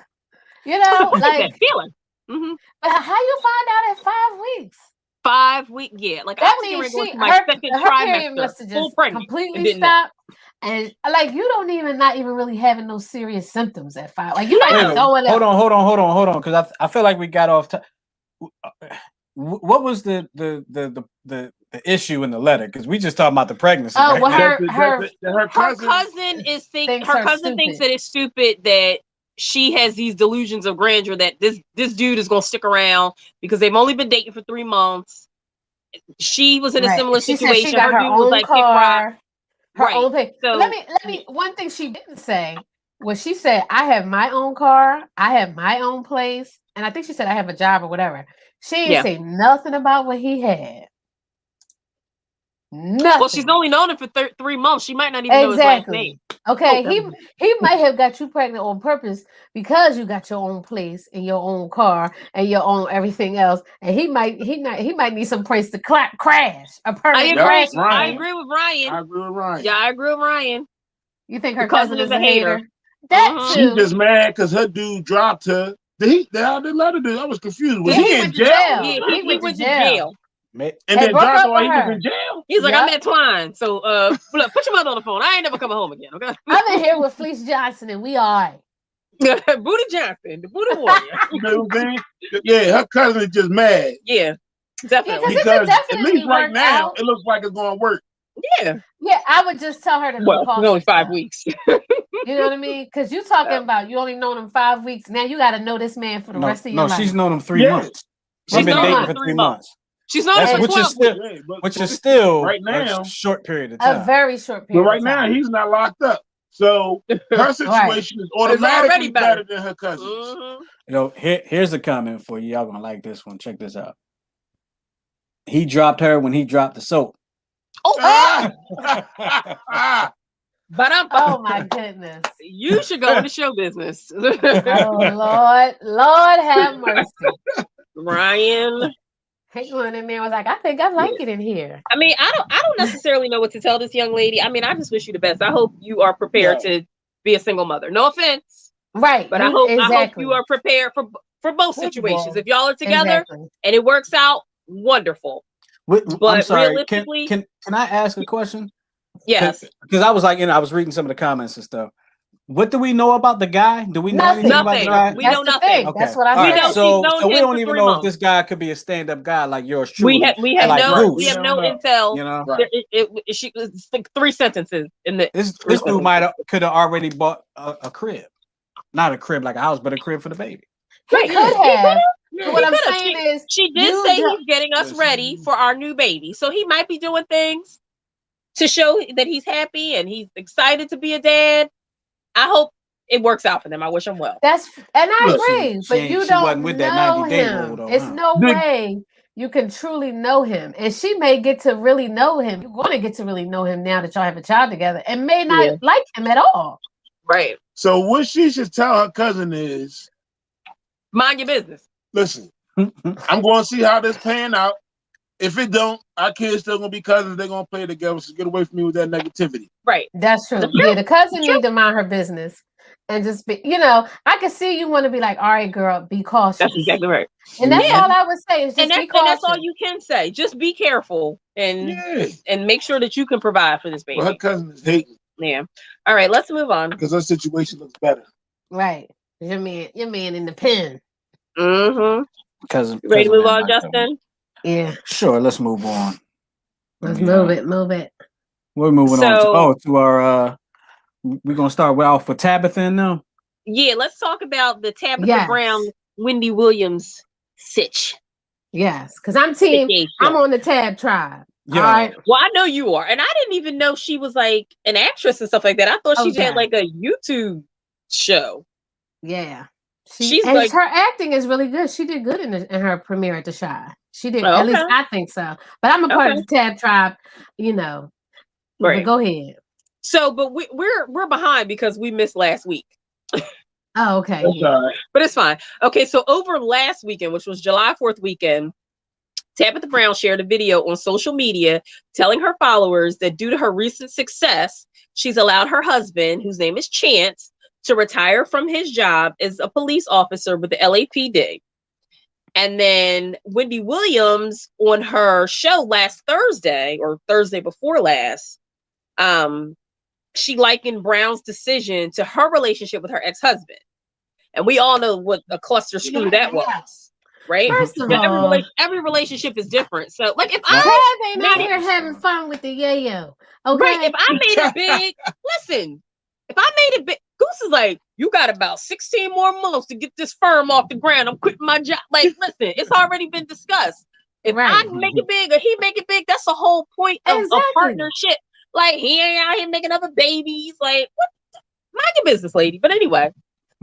you know, like that feeling. Mm-hmm. But how you find out at 5 weeks? 5 weeks, yeah. Like that I means was my second trimester, must have just completely stopped. And like you don't even not even really having no serious symptoms at 5. Like you like going hold on, because I feel like we got off. What was the issue in the letter? Because we just talking about the pregnancy. Oh, right? well, her cousin thinks that it's stupid that she has these delusions of grandeur that this dude is going to stick around because they've only been dating for 3 months. She was in a similar situation. She got her own like car, her own place. So let me. One thing she didn't say was she said, "I have my own car, I have my own place," and I think she said, "I have a job or whatever." She didn't say nothing about what he had. Nothing. Well, she's only known him for 3 months. She might not even know his last name. Okay, he might have got you pregnant on purpose because you got your own place and your own car and your own everything else, and he might need some place to crash a permanent crash. I agree with Ryan. Yeah, I agree with Ryan. You think her cousin is a hater? She's just mad because her dude dropped her. How did let her do? I was confused. Was he in jail? Yeah, he went to jail. And then dropped her while he was in jail. He's like, I'm at Twine. So look, put your mother on the phone. I ain't never coming home again. Okay. I'm in here with Fleece Johnson and we all right. Booty Johnson, the Booty Warrior. You know what I'm saying? Yeah, her cousin is just mad. Yeah, definitely. Because at least right now, it looks like it's going to work. Yeah, I would just tell her to be cautious. Only 5 weeks. You know what I mean? Because you talking about you only known him 5 weeks. Now you got to know this man for the rest of your life. No, she's known him 3 months. She's been known dating him for 3 months. She's known him for 12 weeks. Which is still right now a short period of time. A very short period. But right now he's not locked up, so her situation is automatically better than her cousin's. You know, here's a comment for you. Y'all gonna like this one. Check this out. He dropped her when he dropped the soap. Oh my goodness! You should go into show business. Oh Lord have mercy, Ryan. He went in there was like, I think I like it in here. I mean, I don't necessarily know what to tell this young lady. I mean, I just wish you the best. I hope you are prepared to be a single mother. No offense, right? But I hope you are prepared for both situations. If y'all are together and it works out, wonderful. But I'm sorry, realistically, can I ask a question? Yes, because I was like, I was reading some of the comments and stuff. What do we know about the guy? Do we know anything about the guy? We know nothing. Okay. That's what I said. So we don't even know if this guy could be a stand-up guy like yours truly. We have no intel. You know, she was like 3 sentences in the. This dude could have already bought a crib, not a crib like a house, but a crib for the baby. He could have. What I'm saying is, she did say he's getting us ready for our new baby, so he might be doing things to show that he's happy and he's excited to be a dad. I hope it works out for them. I wish him well. And I agree, but you don't with know that 90-day him. rule, though, it's no way you can truly know him, and she may get to really know him. You're going to get to really know him now that y'all have a child together, and may not like him at all. Right. So what she should tell her cousin is, mind your business. Listen, I'm going to see how this pan out. If it don't, our kids still gonna be cousins. They're gonna play together. So get away from me with that negativity. Right. That's true. Yeah, the cousin need to mind her business and just be. I can see you want to be like, all right, girl, be cautious. That's exactly right. And that's all I would say is just be cautious. And that's all you can say. Just be careful and make sure that you can provide for this baby. Well, her cousin is hating. Yeah. All right, let's move on because her situation looks better. Right. Your man in the pen. Mm-hmm. Cousin. Ready to move on, Justin? Yeah. Sure, let's move on. Let's move it. We're moving on to our we're gonna start off with Tabatha now. Yeah, let's talk about the Tabatha Brown, Wendy Williams sitch. Yes, because I'm on the Tab tribe. Yeah. All right. Well, I know you are, and I didn't even know she was like an actress and stuff like that. I thought she had like a YouTube show. Yeah. Her acting is really good. She did good in her premiere at the Shy. She did, at least I think so. But I'm a part of the Tab tribe, Right. But go ahead. So, but we're behind because we missed last week. Oh, okay. But it's fine. Okay, so over last weekend, which was July 4th weekend, Tabatha Brown shared a video on social media telling her followers that due to her recent success, she's allowed her husband, whose name is Chance, to retire from his job as a police officer with the LAPD. And then Wendy Williams on her show last Thursday or Thursday before last, she likened Brown's decision to her relationship with her ex-husband. And we all know what a cluster screw that was, right? Every relationship is different. So like if I ain't out here having fun with the yayo. Okay. Right, if I made it big, listen, if I made it big, Goose is like, you got about 16 more months to get this firm off the ground. I'm quitting my job. Like, listen, it's already been discussed. If I make it big or he make it big, that's the whole point of a partnership. Like, he ain't out here making other babies. Like, what? Mind your business, lady. But anyway,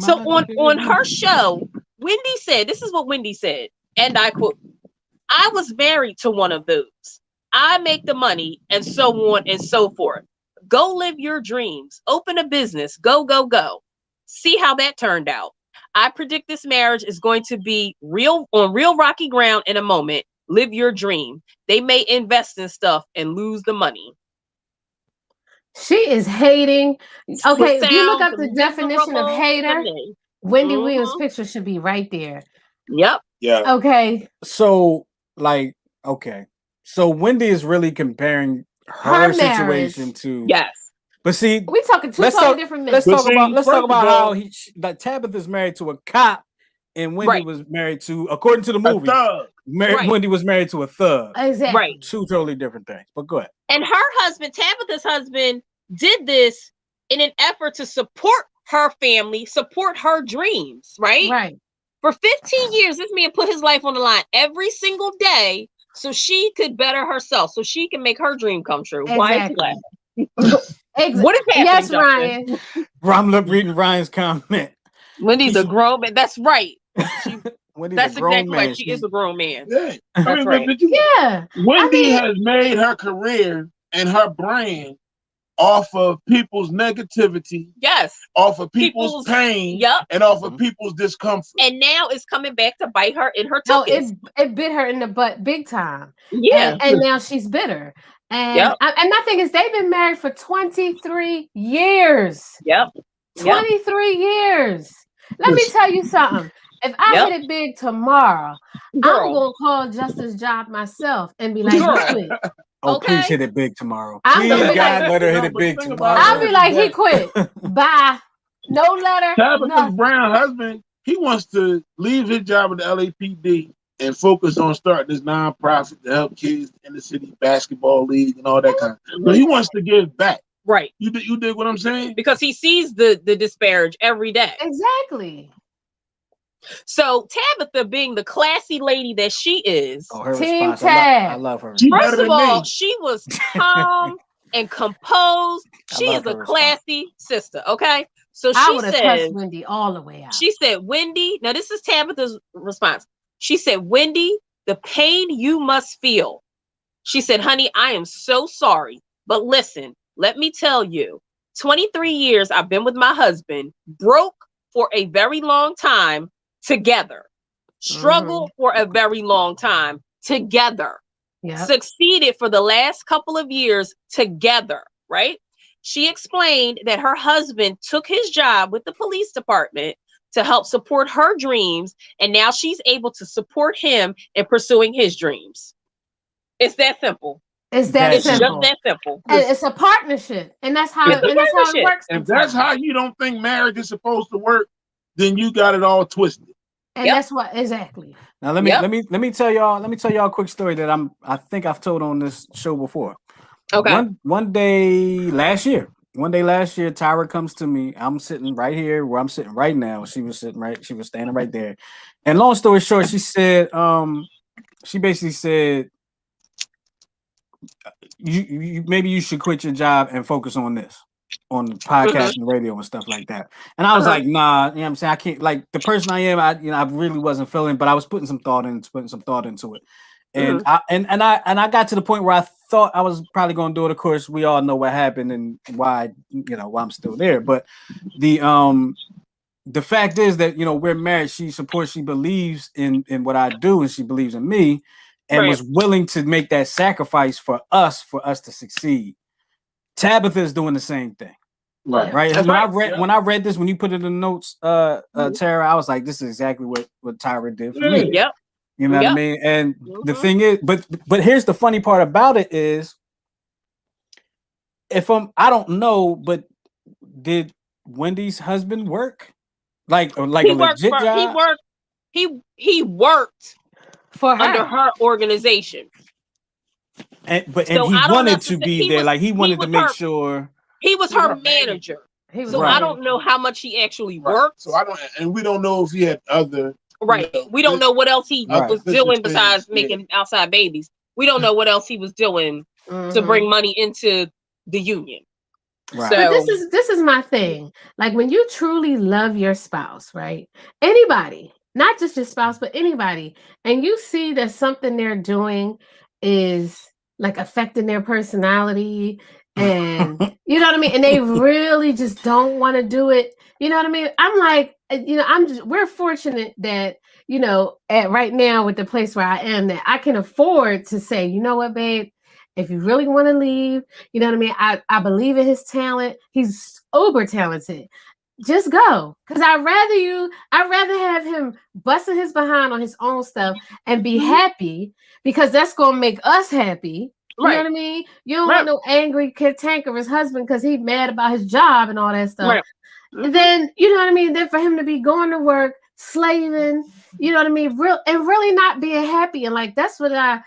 so on her show, Wendy said, this is what Wendy said, and I quote, I was married to one of those. I make the money and so on and so forth. Go live your dreams. Open a business. Go, go, go. See how that turned out. I predict this marriage is going to be real rocky ground in a moment. Live your dream. They may invest in stuff and lose the money. She is hating. Okay, if you look up the definition of hater, Wendy Williams' picture should be right there. Yep. Yeah. Okay. So, so Wendy is really comparing her situation to But see, we talking totally different men. Let's talk about how Tabatha's married to a cop and Wendy was married to, according to the movie, Wendy was married to a thug. Exactly. Right. Two totally different things. But go ahead. And her husband, Tabatha's husband, did this in an effort to support her family, support her dreams, right? Right. For 15 years, this man put his life on the line every single day so she could better herself, so she can make her dream come true. Exactly. Why is he laughing? Exactly. What is happening, Yes, Justin? Ryan. I'm reading Ryan's comment. Wendy's a grown man. That's right. Wendy's That's a grown exactly man. right. She is a grown man. Yeah. That's right. Wendy has made her career and her brand off of people's negativity. Yes. Off of people's pain. Yep. And off of people's discomfort. And now it's coming back to bite her in her tuchus. It bit her in the butt big time. Yeah. And now she's bitter. And and my thing is, they've been married for 23 years. Yep. 23 years. Let me tell you something. If I hit it big tomorrow, I'm gonna call Justice Job myself and be like, he quit. Oh, please hit it big tomorrow. I'm Please, God, like, let her hit it big tomorrow. I'll be like, he quit. Bye. No letter. Tabatha's brown husband, he wants to leave his job at the LAPD and focus on starting this nonprofit to help kids in the city basketball league and all that kind of stuff. So he wants to give back. Right. You dig what I'm saying? Because he sees the disparage every day. Exactly. So Tabatha, being the classy lady that she is, Team Tab. I love her. First of all, she was calm and composed. She is a classy sister. Okay. So she said, Wendy all the way out. She said, Wendy, now this is Tabatha's response. She said, Wendy, the pain you must feel. She said, honey, I am so sorry. But listen, let me tell you, 23 years I've been with my husband, broke for a very long time together, struggled for a very long time together, succeeded for the last couple of years together, right? She explained that her husband took his job with the police department to help support her dreams, and now she's able to support him in pursuing his dreams. It's that simple. It's just that simple. And it's a partnership, and that's how it works. If that's how you don't think marriage is supposed to work, then you got it all twisted. And that's what exactly. Now let me tell y'all a quick story that I think I've told on this show before. Okay. One day last year, Tyra comes to me. I'm sitting right here where I'm sitting right now. She was standing right there. And long story short, she said, she basically said, you maybe you should quit your job and focus on this, on the podcast and radio and stuff like that. And I was like, nah, you know what I'm saying? I can't, like, the person I am, I really wasn't feeling, but I was putting some thought into it. And I got to the point where I thought I was probably going to do it. Of course, we all know what happened and why I'm still there. But the fact is that, we're married. She supports, she believes in what I do, and she believes in me, and was willing to make that sacrifice for us to succeed. Tabatha is doing the same thing. Right. When I read this, when you put it in the notes, Tara, I was like, this is exactly what Tyra did for me. Yep. You know what I mean? And the thing is, but here's the funny part about it is, I don't know, but did Wendy's husband work? Like a legit job? He worked for her. Under her organization. And he wanted to be there. Like he wanted to make sure. He was her manager. I don't know how much he actually worked. So we don't know if he had other. Right. We don't know what else he was doing besides making outside babies. We don't know what else he was doing to bring money into the union. Right. So but this is my thing. Like when you truly love your spouse, right? Anybody, not just your spouse, but anybody, and you see that something they're doing is like affecting their personality, and you know what I mean, and they really just don't want to do it. You know what I mean? I'm like, we're fortunate that, at right now with the place where I am, that I can afford to say, you know what, babe, if you really want to leave, you know what I mean? I believe in his talent. He's uber talented. Just go. Because I'd rather have him busting his behind on his own stuff and be happy, because that's going to make us happy. You know what I mean? You don't want no angry, cantankerous husband because he's mad about his job and all that stuff. Right. And then, you know what I mean? Then for him to be going to work, slaving, you know what I mean? Really not being happy. And like that's what I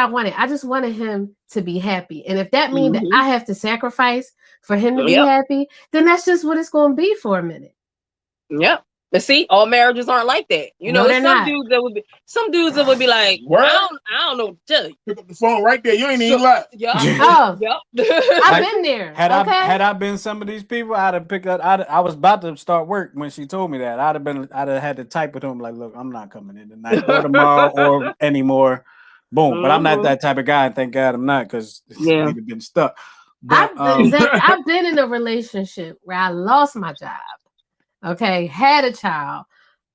wanted. I just wanted him to be happy. And if that means that I have to sacrifice for him to be happy, then that's just what it's gonna be for a minute. Yep. But see, all marriages aren't like that. You know, they're not. dudes that would be like, I don't know what to tell you. Pick up the phone right there. You ain't even left. Yeah. I've been there. Had I been some of these people, I'd have picked up. I was about to start work when she told me that. I'd have had to type with him like, look, I'm not coming in tonight or tomorrow or anymore. Boom. But I'm not that type of guy, and thank God I'm not, because we'd have been stuck. But I've been in a relationship where I lost my job. Okay, had a child,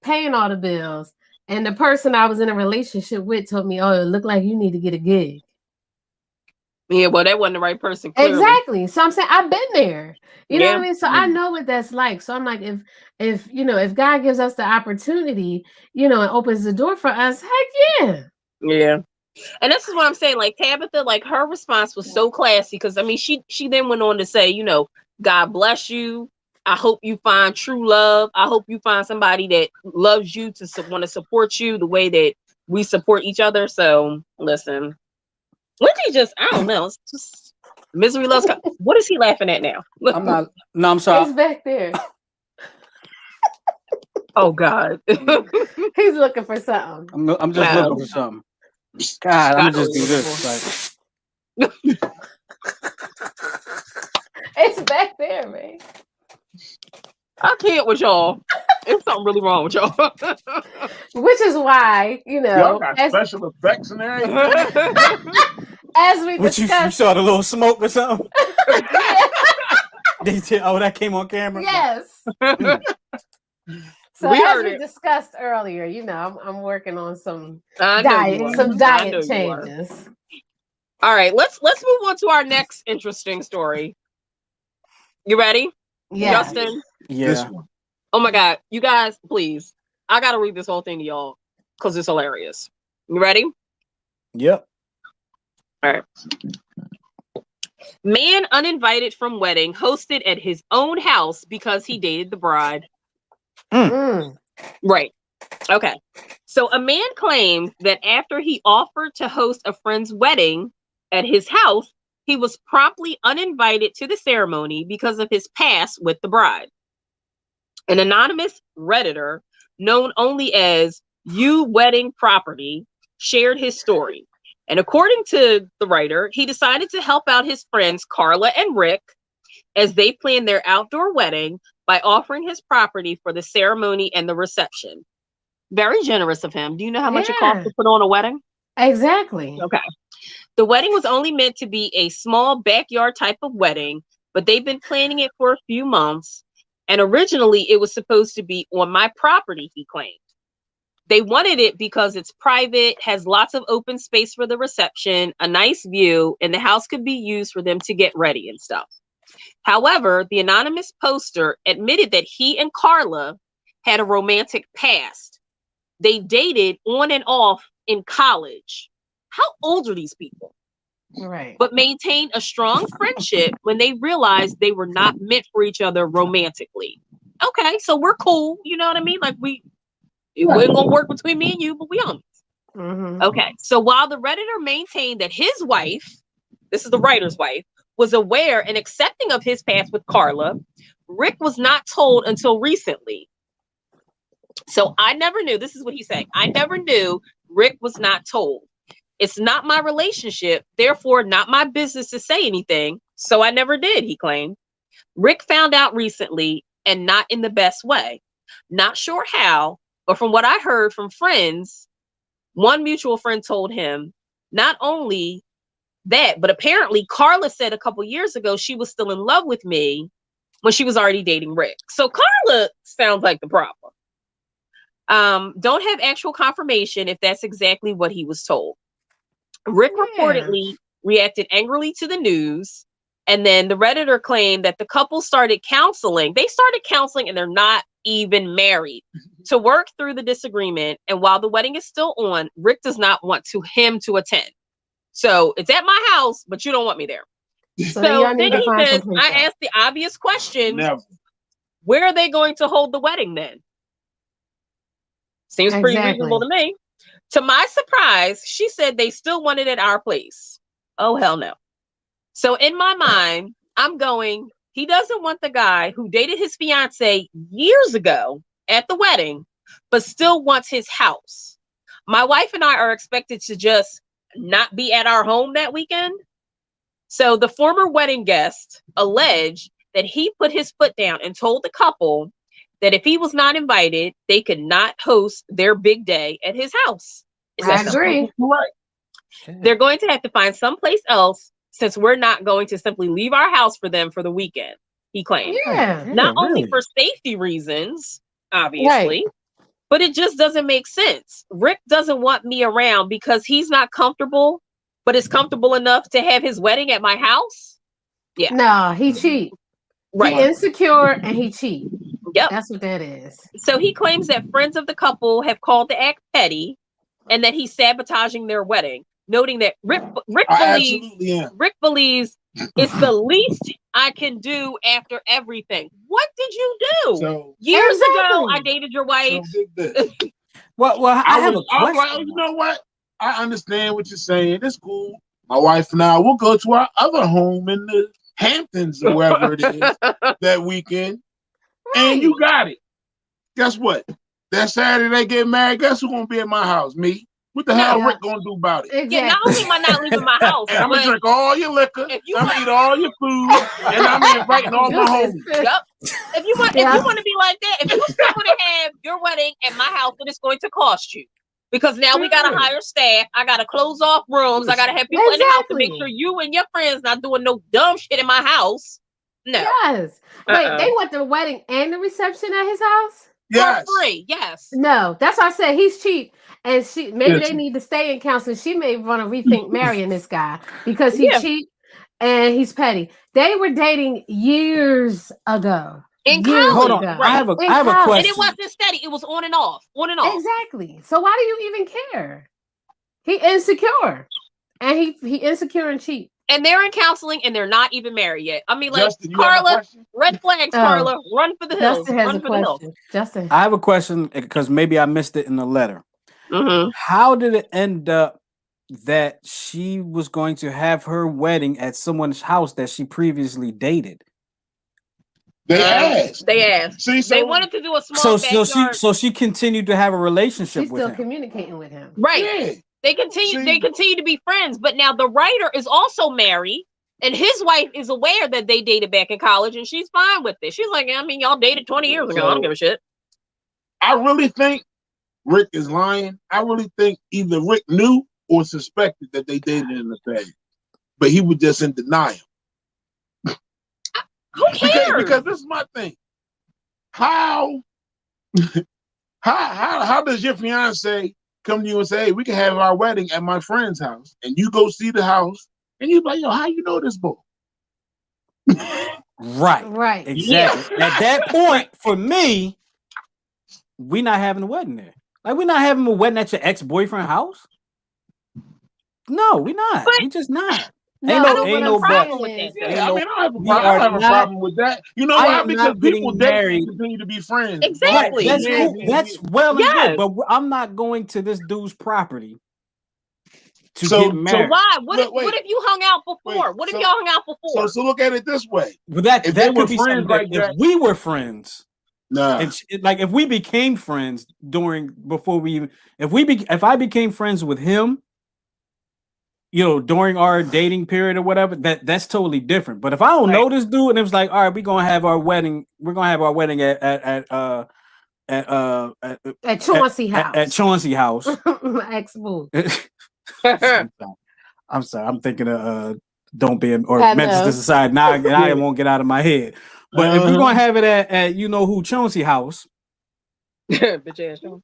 paying all the bills, and the person I was in a relationship with told me, "Oh, it looked like you need to get a gig." Yeah, well, that wasn't the right person. Clearly. Exactly. So I'm saying I've been there. You know what I mean? So I know what that's like. So I'm like, if God gives us the opportunity, and opens the door for us, heck yeah. Yeah. And this is what I'm saying. Like Tabatha, like her response was so classy, because I mean, she then went on to say, God bless you. I hope you find true love. I hope you find somebody that loves you to want to support you the way that we support each other. So listen, Wendy I don't know. It's just misery loves. What is he laughing at now? I'm not. No, I'm sorry. He's back there. Oh God. He's looking for something. I'm just looking for something. God, I'm gonna just do this. Like, it's back there, man. I can't with y'all. There's something really wrong with y'all. Which is why, y'all got special effects in there. As we discussed, you saw the little smoke or something? They said, "Oh, that came on camera." Yes. So as we discussed earlier, I'm working on some diet changes. All right, let's move on to our next interesting story. You ready? Yeah. Justin? Yeah. Oh my God. You guys, please. I gotta read this whole thing to y'all because it's hilarious. You ready? Yep. All right. Man uninvited from wedding hosted at his own house because he dated the bride. Right. Okay. So a man claims that after he offered to host a friend's wedding at his house, he was promptly uninvited to the ceremony because of his past with the bride. An anonymous Redditor, known only as You Wedding Property, shared his story. And according to the writer, he decided to help out his friends Carla and Rick as they planned their outdoor wedding by offering his property for the ceremony and the reception. Very generous of him. Do you know how much it costs to put on a wedding? Exactly. Okay. The wedding was only meant to be a small backyard type of wedding, but they've been planning it for a few months. And originally it was supposed to be on my property, he claimed. They wanted it because it's private, has lots of open space for the reception, a nice view, and the house could be used for them to get ready and stuff. However, the anonymous poster admitted that he and Carla had a romantic past. They dated on and off in college. How old are these people? Right. But maintained a strong friendship when they realized they were not meant for each other romantically. Okay, so we're cool. You know what I mean? Like it wasn't gonna work between me and you, but we homies. Mm-hmm. Okay, so while the Redditor maintained that his wife, this is the writer's wife, was aware and accepting of his past with Carla, Rick was not told until recently. So I never knew, this is what he's saying, I never knew Rick was not told. It's not my relationship, therefore not my business to say anything, so I never did, he claimed. Rick found out recently and not in the best way. Not sure how, but from what I heard from friends, one mutual friend told him, not only that, but apparently Carla said a couple years ago she was still in love with me when she was already dating Rick. So Carla sounds like the problem. Don't have actual confirmation if that's exactly what he was told. Rick reportedly reacted angrily to the news, and then the Redditor claimed that the couple started counseling. They started counseling and they're not even married to work through the disagreement. And while the wedding is still on, Rick does not want him to attend. So it's at my house, but you don't want me there. So then he says, I asked the obvious question, where are they going to hold the wedding then? Seems pretty reasonable to me. To my surprise, she said they still want it at our place. Oh, hell no. So in my mind, I'm going, he doesn't want the guy who dated his fiance years ago at the wedding, but still wants his house. My wife and I are expected to just not be at our home that weekend. So the former wedding guest alleged that he put his foot down and told the couple that if he was not invited, they could not host their big day at his house. I agree. Right. They're going to have to find someplace else since we're not going to simply leave our house for them for the weekend, he claimed. Yeah. Not only for safety reasons, obviously, but it just doesn't make sense. Rick doesn't want me around because he's not comfortable, but is comfortable enough to have his wedding at my house. Yeah. No, he cheat. Right. He insecure and he cheat. Yep. That's what that is. So he claims that friends of the couple have called the act petty and that he's sabotaging their wedding, noting that Rick believes it's the least I can do after everything. What did you do? So, years ago, I dated your wife. So well, I have a question. Like, you know what? I understand what you're saying. It's cool. My wife and I will go to our other home in the Hamptons or wherever it is that weekend. Right. And you got it. Guess what? That Saturday they get married. Guess who's gonna be at my house? Me. What the hell Rick gonna do about it? Exactly. Yeah, not only am I not leaving my house, I'm gonna drink all your liquor. I'm gonna eat all your food, and I'm inviting all my homies. Yep. If you want to be like that, if you still want to have your wedding at my house, then it's going to cost you. Because now we gotta hire staff. I gotta close off rooms. I gotta have people in the house to make sure you and your friends not doing no dumb shit in my house. No. Yes. Wait, they want the wedding and the reception at his house? Yes. For free. Yes. No, that's why I said he's cheap. And they need to stay in counseling. She may want to rethink marrying this guy because he's cheap and he's petty. They were dating years ago. In college. Hold on. I have a question. And it wasn't steady. It was on and off. On and off. Exactly. So why do you even care? He insecure. And he insecure and cheap. And they're in counseling and they're not even married yet. I mean, like, Justin, Carla, red flags, Carla, run for the hills. Justin has run a for the hills. question. Justin. I have a question because maybe I missed it in the letter. Mm-hmm. How did it end up that she was going to have her wedding at someone's house that she previously dated? They asked. See, so they wanted to do a small backyard. So she continued to have a relationship She's with him. still communicating with him. Right. Yeah. They continue to be friends, but now the writer is also married, and his wife is aware that they dated back in college, and she's fine with it. She's like, I mean, y'all dated 20 years ago. I don't give a shit. I really think Rick is lying. I really think either Rick knew or suspected that they dated in the past, but he was just in denial. Who cares? Because this is my thing. How does your fiance come to you and say, hey, we can have our wedding at my friend's house, and you go see the house, and you're like, yo, how you know this boy? Right. Exactly. At that point, for me, we not having a wedding there. Like, we're not having a wedding at your ex-boyfriend's house. No, we're not. We just not. Ain't no problem with that. I mean, I don't have a problem with that. You know why? Because people date continue to be friends. Exactly. Right. That's cool. That's well and good, but I'm not going to this dude's property to get married. So why? What if you hung out before? What if y'all hung out before? So look at it this way. But that could be friends like that. If we were friends, if we became friends if I became friends with him, you know, during our dating period or whatever, that's totally different. But if I don't know this dude and it was like, all right, we're gonna have our wedding at Chauncey house. At Chauncey house. Ex-boo. I'm sorry. I'm thinking of Don't Be or Memphis to Society. Now I won't get out of my head. But if we're gonna have it at you know who Chauncey house. Bitch ass Chauncey.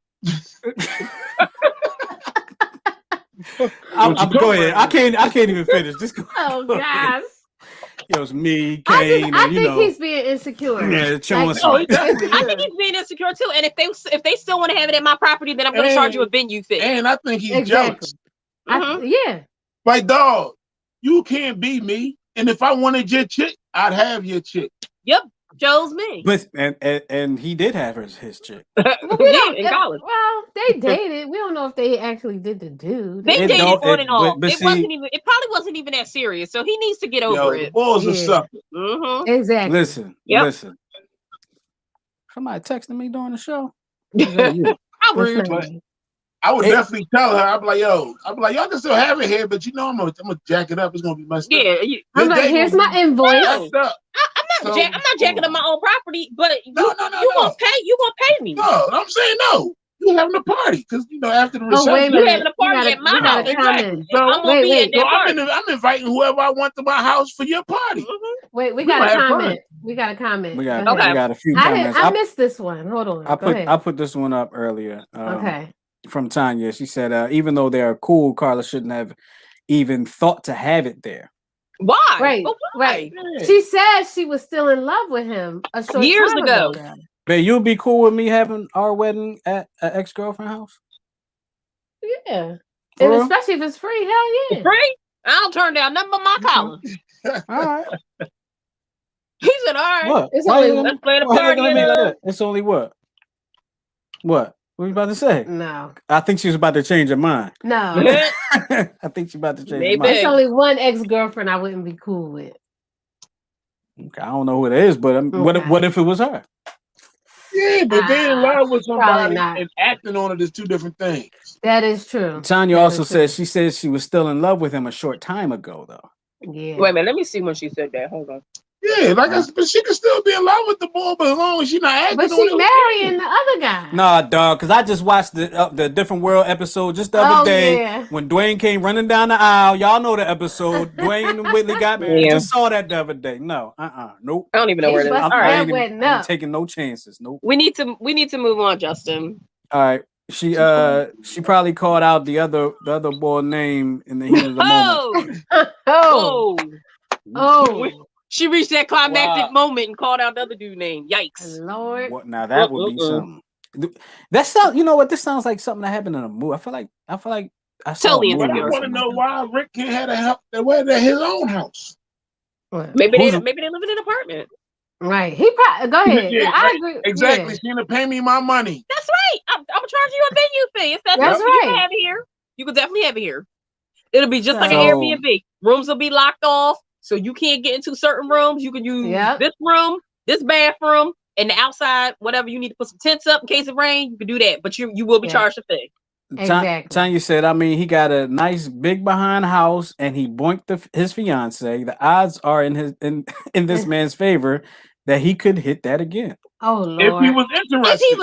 Go ahead. I can't even finish. Just go. Oh gosh. It was me, Kane. I think he's being insecure. Yeah, Chauncey. I think he's being insecure too. And if they still want to have it at my property, then I'm going to charge you a venue fee. And I think he's jealous. Yeah. Like, dog, you can't be me. And if I wanted your chick, I'd have your chick. Yep. chose me. But and he did have his chick. Well, we don't. in college. Well, they dated. We don't know if they actually did the dude. They dated on and off. But It wasn't even. It probably wasn't even that serious. So he needs to get over The it. balls are sucking. Mm-hmm. Exactly. Listen. Somebody texting me during the show. How rude. I would definitely tell her. I'd be like, y'all can still have it here, but I'm gonna jack it up. It's gonna be messed up. Yeah, I'm like, here's my invoice. I'm not jacking up my own property, but you gonna pay me. No, I'm saying no. You having a party because after the reception, you having a party at my house. Exactly. So I'm gonna be at that party. I'm inviting whoever I want to my house for your party. Mm-hmm. Wait, we got a comment. We got a comment. We got a few comments. I missed this one. Hold on. I put this one up earlier. Okay. From Tanya. She said, even though they are cool, Carla shouldn't have even thought to have it there. Why? Right. Right. She said she was still in love with him a short years time ago. But you'll be cool with me having our wedding at an ex-girlfriend house? Yeah. And especially if it's free, hell yeah. Free? I don't turn down nothing but my collar. All right. He said, all right. What? Let's play the party. It's only what? What? What are you about to say? No. I think she was about to change her mind. No. I think she's about to change her mind. There's only one ex-girlfriend I wouldn't be cool with. Okay, I don't know who it is, but what if it was her? Yeah, but being in love with somebody and acting on it is two different things. That is true. Tanya also says she said she was still in love with him a short time ago, though. Yeah. Wait a minute, let me see when she said that. Hold on. Yeah, but she can still be in love with the boy, but as long as she's not acting on it. But she's marrying the other guy. Nah, dog, because I just watched the Different World episode just the other day when Dwayne came running down the aisle. Y'all know the episode. Dwayne and Whitley got married. Just saw that the other day. No, nope. I don't even know where it is. All right, I'm taking no chances. Nope. We need to move on, Justin. All right. She probably called out the other boy name in the heat of the moment. She reached that climactic moment and called out the other dude's name. Yikes! Lord. What now? That would be something. That sounds. You know what? This sounds like something that happened in a movie. I feel like I saw. But I want to know why Rick can't have his own house. Maybe they live in an apartment. Right. He probably go ahead. Yeah, I agree. Exactly. She's gonna pay me my money. That's right. I'm gonna charge you a venue fee. If that's right. You can have it here. You can definitely have it here. It'll be just like an Airbnb. Rooms will be locked off, so you can't get into certain rooms. You can use this room, this bathroom, and the outside, whatever you need to put some tents up in case of rain. You can do that, but you will be charged a fee. Exactly. Tanya said, he got a nice big behind house and he boinked his fiance. The odds are in this man's favor that he could hit that again. Oh Lord! If he was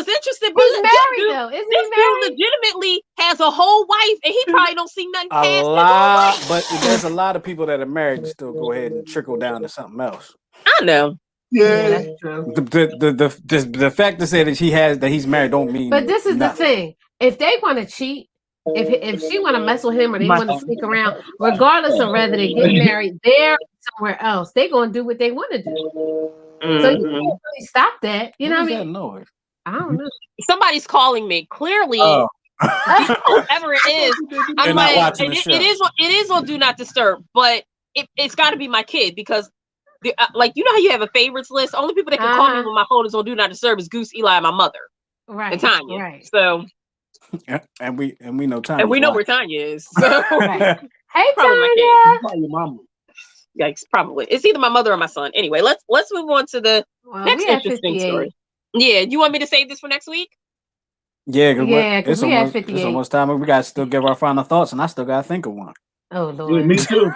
interested, but he's married though. Isn't he married? Dude legitimately has a whole wife, and he probably don't see nothing past that. But there's a lot of people that are married that still go ahead and trickle down to something else. I know. Yeah, that's true. The fact to say that he's married don't mean. But this is the thing: if they want to cheat, if she want to mess with him or they want to sneak around, regardless of whether they get married there or somewhere else, they gonna do what they want to do. So you can't really stop that. You know what I mean? Noise? I don't know. Somebody's calling me. Clearly, whoever it is, I'm like, it is on Do Not Disturb, but it's got to be my kid because, like, you know how you have a favorites list. Only people that can call me when my phone is on Do Not Disturb is Goose, Eli, and my mother, right? And Tanya. Right. So, and we know Tanya, and we know where Tanya is. So. Right. Hey, probably Tanya. Probably your mama. Yikes, probably. It's either my mother or my son. Anyway, let's move on to the next interesting story. Yeah, you want me to save this for next week? Yeah, because it's almost time. We got to still give our final thoughts, and I still got to think of one. Oh, Lord. Yeah, me too.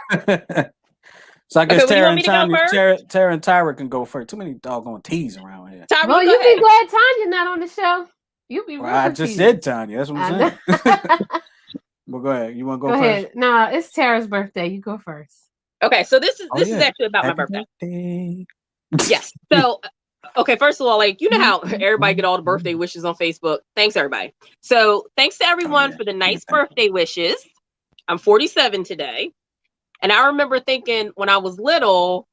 So I guess Tara and Tyra can go first. Too many doggone T's around here. Tyra, well, you be glad Tanya not on the show. You be. I just said Tanya. That's what I'm saying. Well, go ahead. You want to go first? Ahead. No, it's Tara's birthday. You go first. Okay, so this is actually about my birthday. Yes. So, okay, first of all, like, you know how everybody get all the birthday wishes on Facebook. Thanks, everybody. So, thanks to everyone for the nice birthday wishes. I'm 47 today. And I remember thinking when I was little,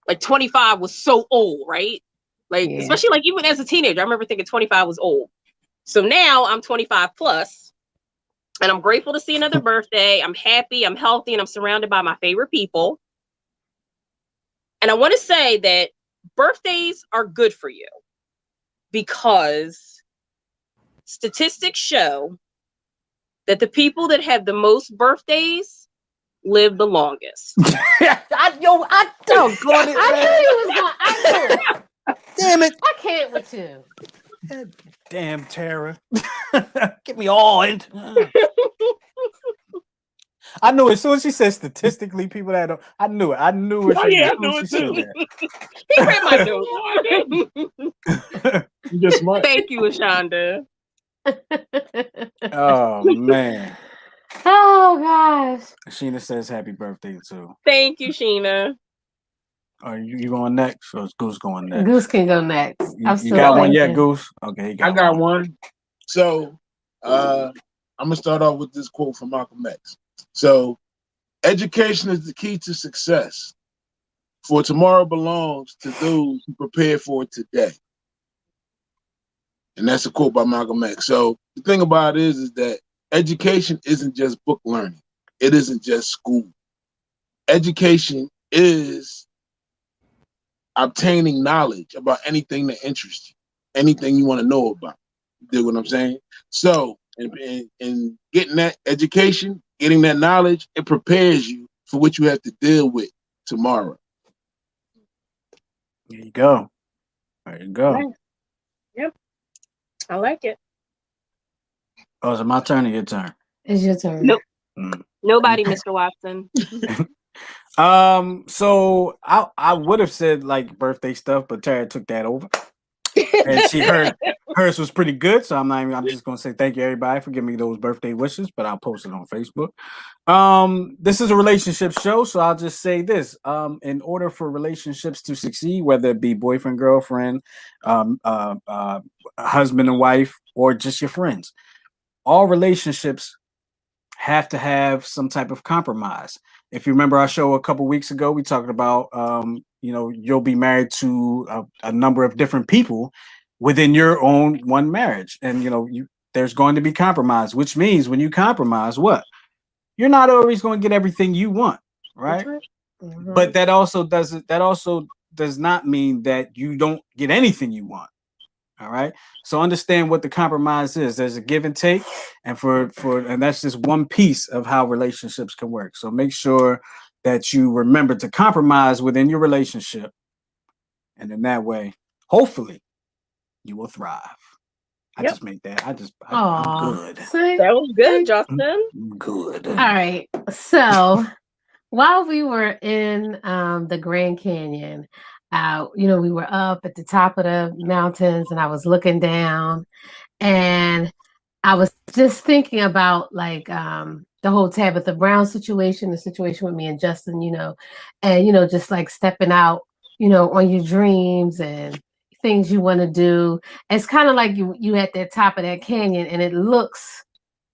like 25 was so old, right? Like, especially like even as a teenager, I remember thinking 25 was old. So now I'm 25 plus. And I'm grateful to see another birthday. I'm happy, I'm healthy, and I'm surrounded by my favorite people. And I want to say that birthdays are good for you because statistics show that the people that have the most birthdays live the longest. I don't got it. I knew you was going. I knew it. Damn it. I can't with you. Damn Tara. Get me all into. I knew it. As soon as she said statistically, people that don't, I knew it. I knew it. Oh, yeah, I knew it too. He read my notes. You just smart. Thank you, Ashonda. Oh man. Oh gosh. Sheena says happy birthday too. Thank you, Sheena. Are you going next? Or is Goose going next? Goose can go next. You got one yet, Goose? Okay, I got one. So I'm gonna start off with this quote from Malcolm X. So, education is the key to success, for tomorrow belongs to those who prepare for it today. And that's a quote by Malcolm X. So the thing about it is that education isn't just book learning. It isn't just school. Education is obtaining knowledge about anything that interests you, anything you want to know about. You dig what I'm saying? So, in getting that education, getting that knowledge, it prepares you for what you have to deal with tomorrow. There you go. There you go. Nice. Yep. I like it. Oh, is it my turn or your turn? It's your turn. Nope. Nobody, Mr. Watson. So I would have said like birthday stuff, but Tara took that over. And she heard hers was pretty good, so I'm just gonna say thank you everybody for giving me those birthday wishes, but I'll post it on Facebook. This is a relationship show, so I'll just say this: in order for relationships to succeed, whether it be boyfriend, girlfriend, husband and wife, or just your friends, all relationships have to have some type of compromise. If you remember our show a couple weeks ago, we talked about you'll be married to a number of different people within your own one marriage, and there's going to be compromise, which means when you compromise, what? You're not always going to get everything you want, right? Mm-hmm. But that also does not mean that you don't get anything you want. All right. So understand what the compromise is. There's a give and take, and and that's just one piece of how relationships can work. So make sure that you remember to compromise within your relationship, and in that way, hopefully, you will thrive. I just made that. I'm good. That was good, Justin. I'm good. All right. So while we were in the Grand Canyon, we were up at the top of the mountains, and I was looking down, and I was just thinking about like the whole Tabatha Brown situation, the situation with me and Justin, and just like stepping out, on your dreams and things you want to do. It's kind of like you at the top of that canyon, and it looks,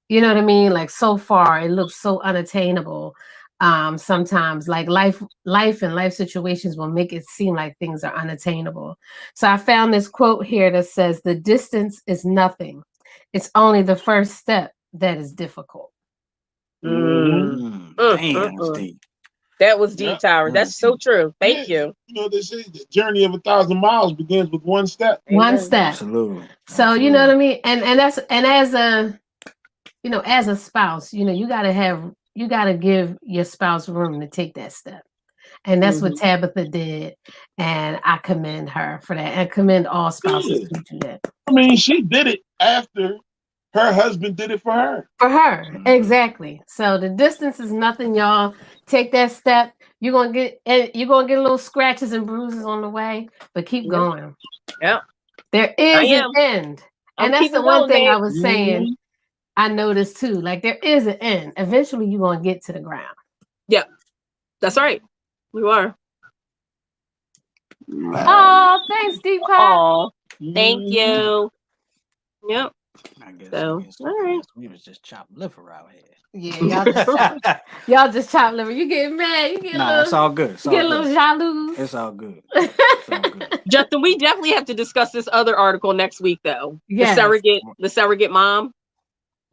you know what I mean, like so far, it looks so unattainable. Sometimes like life and life situations will make it seem like things are unattainable. So I found this quote here that says, "The distance is nothing. It's only the first step that is difficult." Damn, that was deep, Tower. That's so true. Thank you. They say the journey of 1,000 miles begins with one step. One step. Absolutely. So you know what I mean, and as a spouse, you gotta give your spouse room to take that step. And that's what Tabatha did. And I commend her for that. And commend all spouses who do that. I mean, she did it after her husband did it for her. For her, exactly. So the distance is nothing, y'all. Take that step. You're gonna get a little scratches and bruises on the way, but keep going. Yeah. There is an end. And that's the one thing I was saying. I noticed too, like there is an end. Eventually you're going to get to the ground. Yeah, that's right. You are. Oh, thanks, Deepak. Oh, thank you. Yep. I guess all right. We was just chopping liver out here. Yeah, y'all just chop liver. You get mad. You get it's all good. You get a little jaloux. It's all good. It's all good. Justin, we definitely have to discuss this other article next week, though. Yes. The surrogate mom.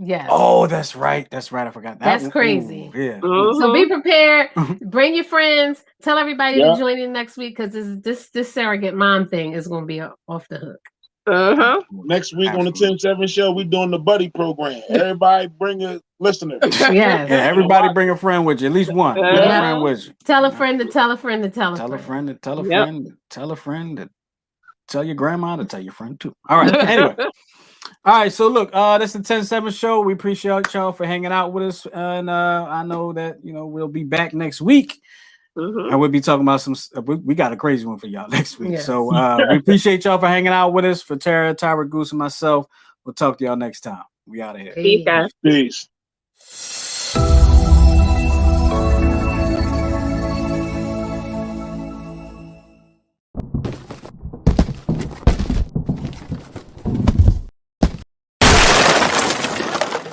Yes. Oh, that's right. That's right. I forgot that. That's one. crazy. Ooh, yeah. So be prepared. Bring your friends. Tell everybody to join in next week because this surrogate mom thing is going to be off the hook. Next week on the 10-7 show, we doing the buddy program. Everybody bring a listener. Yes. Yeah, everybody bring a friend with you. At least one. Bring a friend with you. Tell a friend to tell a friend to tell a Tell a friend. friend to tell a friend to tell a friend to tell your grandma to tell your friend too. All right. Anyway. All right. So look, this is the 10-7 show. We appreciate y'all for hanging out with us. And I know that we'll be back next week. And we'll be talking about some. We got a crazy one for y'all next week. Yes. So we appreciate y'all for hanging out with us. For Tara, Tyra, Goose, and myself, we'll talk to y'all next time. We out of here. Peace. Peace.